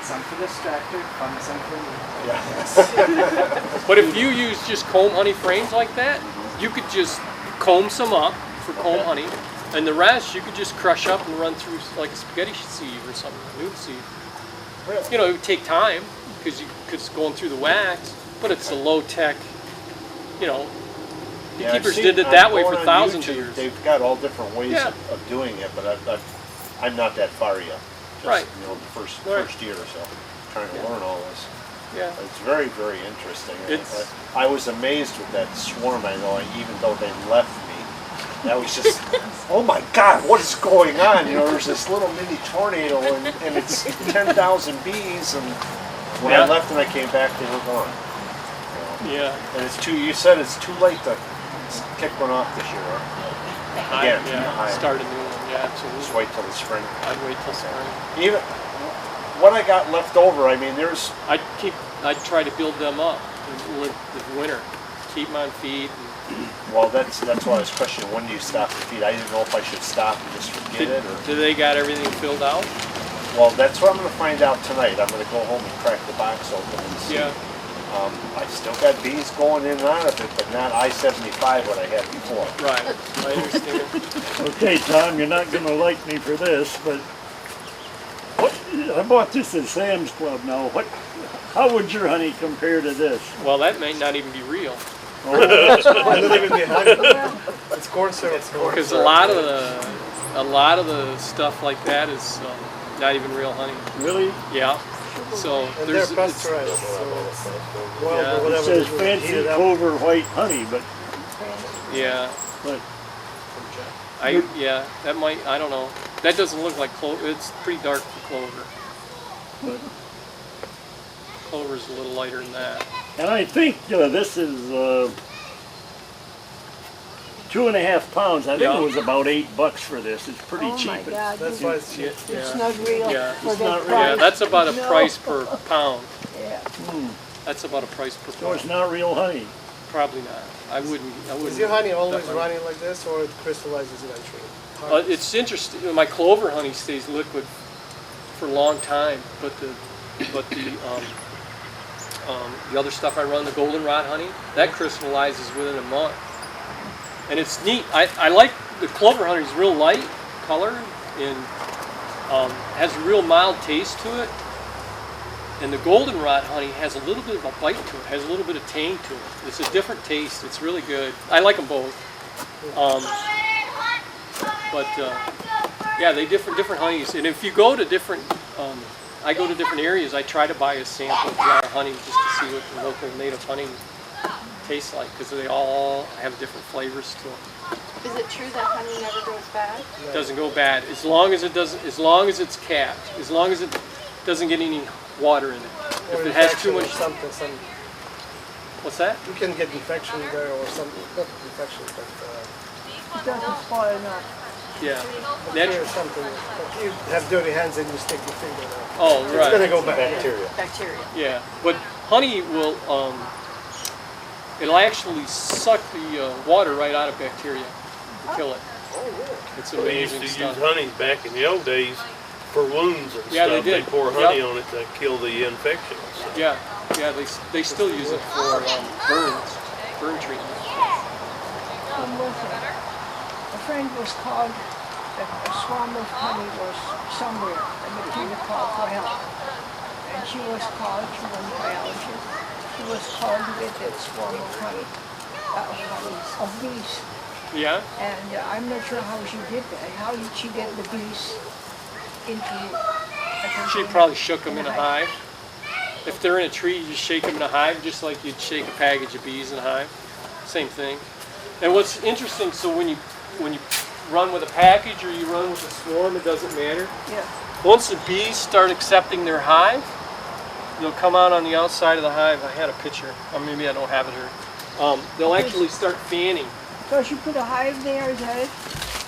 some for the extractor, some for me. Yeah. But if you use just comb honey frames like that, you could just comb some up for comb honey, and the rest you could just crush up and run through like a spaghetti sieve or something, a noodle sieve. Really? It would take time because it's going through the wax, but it's a low tech. Beekeepers did it that way for thousands of years. They've got all different ways of doing it, but I'm not that far yet. Just, the first year or so, trying to learn all this. Yeah. It's very, very interesting. I was amazed with that swarm, even though they left me. That was just, oh my God, what is going on? There's this little mini tornado, and it's 10,000 bees, and when I left and I came back, they were gone. Yeah. And you said it's too late to kick one off this year, right? Again, start a new one, yeah, absolutely. Just wait till the spring. I'd wait till spring. Even what I got left over, there's... I'd try to build them up in the winter, keep them on feed. Well, that's why I was questioning, when do you stop the feed? I didn't know if I should stop and just forget it, or... Do they got everything filled out? Well, that's what I'm going to find out tonight. I'm going to go home and crack the box open and see. Yeah. I still got bees going in and out of it, but not I-75 what I had before. Right, I understand. Okay, Tom, you're not going to like me for this, but I bought this at Sam's Club now. How would your honey compare to this? Well, that may not even be real. It doesn't even be honey. It's corn syrup. Because a lot of the stuff like that is not even real honey. Really? Yeah. So and they're pasteurized. It says fancy clover white honey, but that might, I don't know. That doesn't look like clover. It's pretty dark for clover. But clover's a little lighter than that. And I think this is 2.5 pounds. I think it was about $8 for this. It's pretty cheap. Oh my God! That's why it's cheap. It's not real. Yeah, it's not real. Yeah, that's about a price per pound. Yeah. That's about a price per pound. So it's not real honey. Probably not. I wouldn't. Is your honey always running like this, or it crystallizes eventually? It's interesting. My clover honey stays liquid for a long time, but the other stuff I run, the goldenrod honey, that crystallizes within a month. And it's neat. I like the clover honey. Is real light color and has a real mild taste to it. And the goldenrod honey has a little bit of a bite to it, has a little bit of tang to it. It's a different taste. It's really good. I like them both. Yeah, they different honeys. And if you go to different, I go to different areas. I try to buy a sample of jar of honey just to see what the local native honey tastes like, because they all have different flavors to them. Is it true that honey never goes bad? It doesn't go bad as long as it doesn't. As long as it's capped. As long as it doesn't get any water in it. If it has too much. What's that? You can get infection there or something. Not infection, but It doesn't spoil enough. Yeah. or something. But you have dirty hands and you stick your finger there. Oh, right. It's gonna go back. Bacteria. Bacteria. Yeah, but honey will, it'll actually suck the water right out of bacteria to kill it. It's They used amazing to stuff. use honey back in the old days for wounds and Yeah, stuff. they did. pour honey on it to kill the infection. So. Yeah, they still use it for burn treatment. A friend was called, a swarm of honey was somewhere, and the teacher called for help. And she was called, she was a biologist, she was called to get that swarm of honey, of bees. Yeah? And I'm not sure how she did that. How did she get the bees into She probably shook them in a hive. If they're in a tree, you just shake them in a hive, just like you'd shake a package of bees in a hive. Same thing. And what's interesting, so when you run with a package or you run with a swarm, it doesn't matter. Yeah. Once the bees start accepting their hive, they'll come out on the outside of the hive. I had a picture. Or maybe I don't have it here. They'll actually start fanning. So she put a hive there, is that it?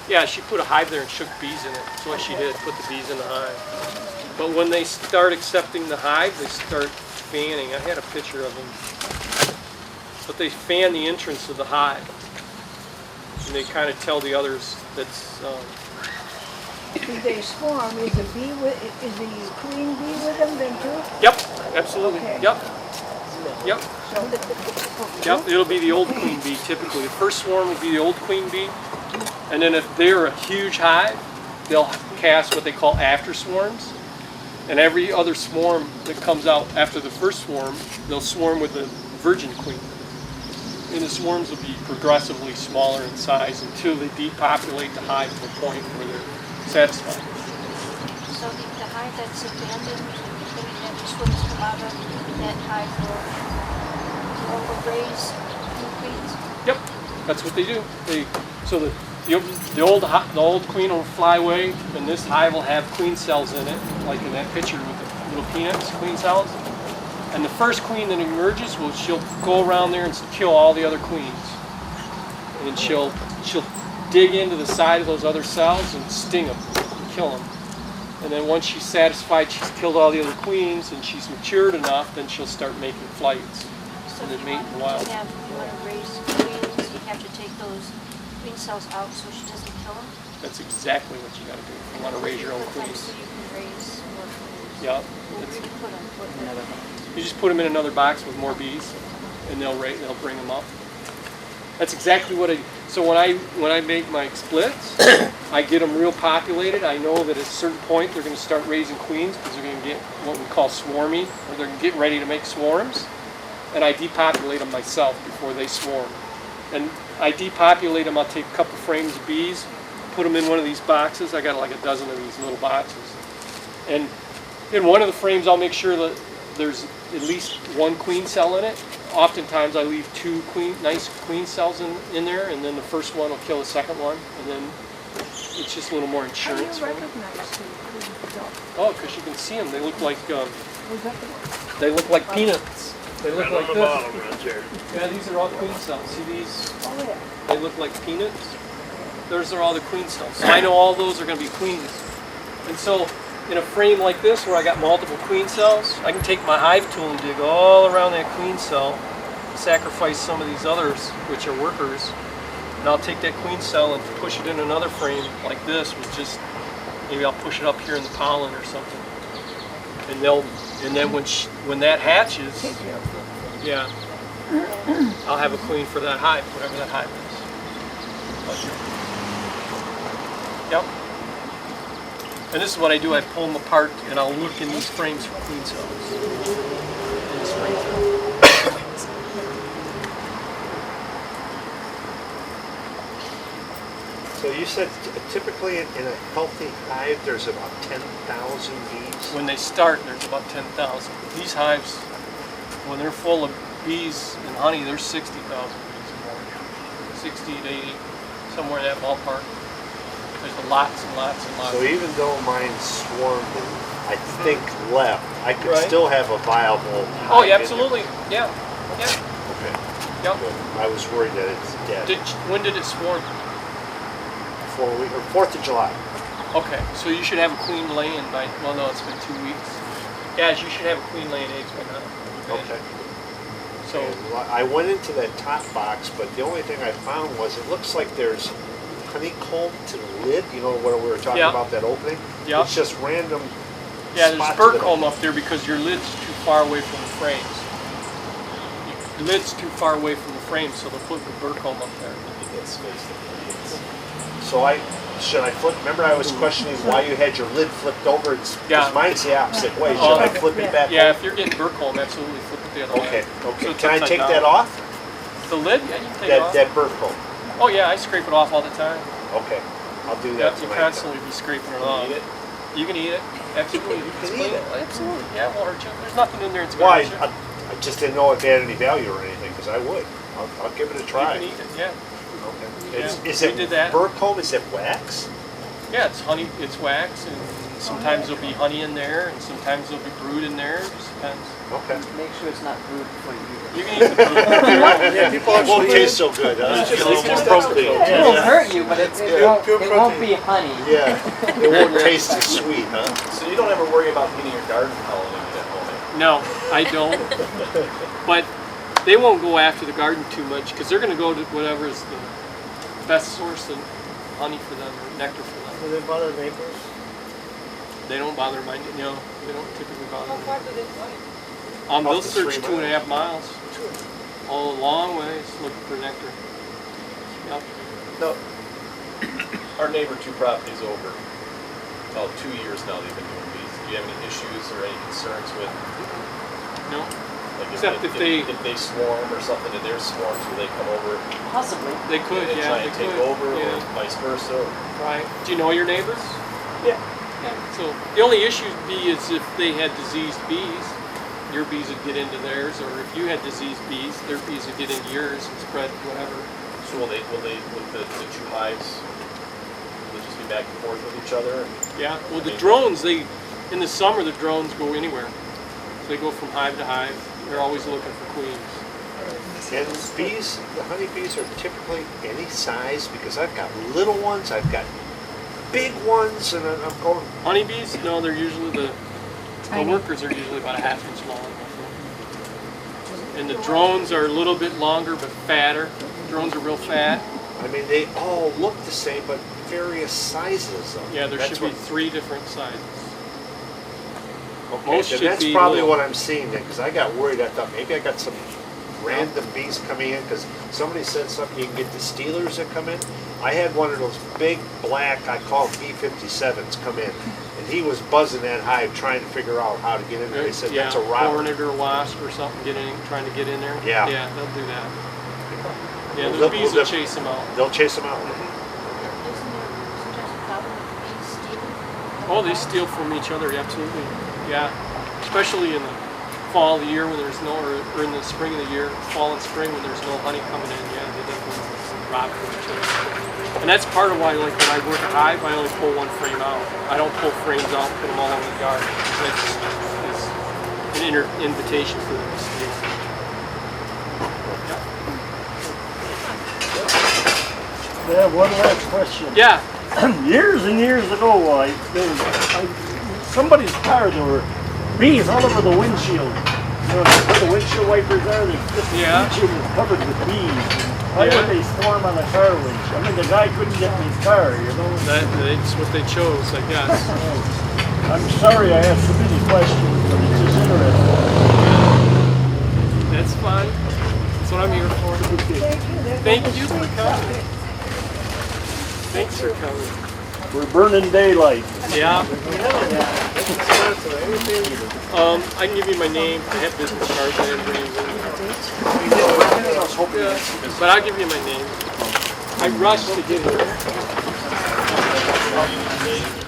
Yeah, she put a hive there and shook bees in it. That's what she did, put the bees in the hive. But when they start accepting the hive, they start fanning. I had a picture of them. But they fan the entrance of the hive. And they kind of tell the others that's... If they swarm, is the queen bee with them then too? Yep, absolutely. Okay. Yep. Yep. Yep, it'll be the old queen bee typically. The first swarm will be the old queen bee. And then if they're a huge hive, they'll cast what they call after swarms. And every other swarm that comes out after the first swarm, they'll swarm with the virgin queen. And the swarms will be progressively smaller in size until they depopulate the hive to a point where they're satisfied. So the hive that's abandoned, and the swarms come out of that hive will raise new queens? Yep, that's what they do. The old queen will fly away, and this hive will have queen cells in it, like in that picture with the little peanuts, queen cells. And the first queen that emerges, she'll go around there and kill all the other queens. And she'll dig into the side of those other cells and sting them, and kill them. And then once she's satisfied she's killed all the other queens and she's matured enough, then she'll start making flights. So and then if mate in the wild. you want to raise queens, you have to take those queen cells out so she doesn't kill them? That's exactly what you got to do. You want to raise your own queens. So you can raise more queens. Yeah. Where do you put them? You just put them in another box with more bees, and they'll bring them up. That's exactly what I. So when I make my splits, I get them real populated. I know that at a certain point they're going to start raising queens because they're going to get what we call swarmy, or they're getting ready to make swarms. And I depopulate them myself before they swarm. And I depopulate them. I'll take a couple frames of bees, put them in one of these boxes. I got like a dozen of these little boxes. And in one of the frames, I'll make sure that there's at least one queen cell in it. Oftentimes I leave two nice queen cells in there, and then the first one will kill the second one, and then it's just a little more insurance. How do you recognize the queen cell? Oh, because you can see them. They look like peanuts. They look like on the this. bottom right there. Yeah, these are all queen cells. See these? Oh yeah. They look like peanuts. Those are all the queen cells. So I know all those are going to be queens. And so in a frame like this where I got multiple queen cells, I can take my hive tool and dig all around that queen cell, sacrifice some of these others, which are workers, and I'll take that queen cell and push it in another frame like this with just, maybe I'll push it up here in the pollen or something. And then when that hatches, yeah, I'll have a queen for that hive, whatever that hive is. Yep. And this is what I do, I pull them apart and I'll look in these frames for queen cells. In the springtime. So you said typically in a healthy hive there's about 10,000 bees? When they start, there's about 10,000. These hives, when they're full of bees and honey, there's 60,000 bees or more. 60 to 80, somewhere in that ballpark. There's lots and lots and lots. So even though mine swarmed and I think left, I could Right. still have a viable hive. Oh, yeah, in absolutely. Yeah. Yeah. there. Okay. Yep. Good. I was worried that it's dead. When did it swarm? 4th of July. Okay, so you should have a queen laying by, well, no, it's been 2 weeks. Yeah, you should have a queen laying eggs by now. Okay. So And I went into that top box, but the only thing I found was it looks like there's honeycomb to the lid. You know what we were talking Yeah. about, that opening? Yeah. It's just random. yeah, there's spots bird of it. comb up there because your lid's too far away from the frames. Your lid's too far away from the frames, so they'll put the bird comb up there. So should I flip? Remember I was questioning why you had your lid flipped over. It's Yeah. 'cause mine's the opposite way. Should I flip it back? Yeah, over? if you're getting bird comb, absolutely flip it the other way. Okay. Okay. So it's Can I upside take down. that off? The lid? Yeah, you can take it off. That bird comb. Oh yeah, I scrape it off all the time. Okay. I'll do Yeah, that you tonight. constantly be scraping it off. Eat it? You can eat it. Absolutely. You can It's eat clean. it? Absolutely. Yeah, it won't hurt you. There's nothing in there that's Why? going to hurt I just didn't know if it had any value or anything, because I would. I'll give it a you. try. You can eat it, yeah. Okay. Yeah, Is we it did that. bird comb? Is it wax? Yeah, it's honey, it's wax, and sometimes there'll be honey in there, and sometimes there'll be brood in there. It just depends. Okay. Make sure it's not brewed before you eat it. You can eat the brood. Yeah, people it won't taste so good. Huh? It's just A little more protein. protein. It won't hurt you, but it Pure won't be honey. Yeah, it won't taste as sweet, huh? So you don't ever worry about getting your garden pollinated at home? No, I don't. But they won't go after the garden too much because they're going to go to whatever is the best source of honey for them or nectar for them. Do they bother neighbors? They don't bother my, they don't typically bother How me. far do they fly? They'll Up to search 3 2.5 miles. All a long ways looking for nectar. Yep. No. Our neighbor 2 properties over, about 2 years now they've been doing bees. Do you have any issues or any concerns with? No. Like Except if they swarm or something in their swarms, will they come over? Possibly. They could, and yeah. try They and take could. over, or Yeah. vice versa. Right. Do you know your neighbors? Yeah. Yeah. So the only issue would be is if they had diseased bees, your bees would get into theirs, or if you had diseased bees, their bees would get into yours and spread whatever. So will with the 2 hives, will they just be back and forth with each other? And Yeah. Well, the drones, in the summer, the drones go anywhere. So they go from hive to hive. They're always looking for queens. And bees, the honey bees are typically any size, because I've got little ones, I've got big ones, and I'm going. Honeybees? No, they're usually the Tiny. workers are usually about a ½ inch long. And the drones are a little bit longer but fatter. Drones are real fat. I mean, they all look the same, but various sizes. Of them. Yeah, there That's should be what- 3 different sizes. Okay, most then should that's be probably little. what I'm seeing then, because I got worried. I thought maybe I got some random bees coming in, because somebody said something, you can get the Steelers that come in. I had one of those big black, I call them B-57s, come in, and he was buzzing that hive trying to figure out how to get in there. He said, Yeah, that's a robber. hornet or a wasp or something trying to get in there. Yeah. Yeah, they'll do that. Yeah, Well, the bees will chase them out. They'll chase them out. Isn't there sometimes a problem with bees stealing? Oh, they steal from each other, absolutely. Yeah, especially in the fall of the year when there's no, or in the spring of the year, fall and spring when there's no honey coming in. Yeah, they definitely rob from each other. And that's part of why, like when I work a hive, I only pull 1 frame out. I don't pull frames out and put them all over the yard. That's an invitation for them to steal. Yeah, one last question. Yeah. Years and years ago, somebody's car, there were bees all over the windshield. You know, where the windshield wipers are, the windshield was covered with bees. Why would they swarm on a car winch? I mean, the guy couldn't get in his car, you know? That's what they chose, I guess. I'm sorry I asked so many questions, but it's just interesting. That's fine. That's what I'm here for. Thank you for coming. Thanks for coming. We're burning daylight. Yeah. Anything? I can give you my name. I have business cards. I didn't bring them. But I'll give you my name. I rushed to get here.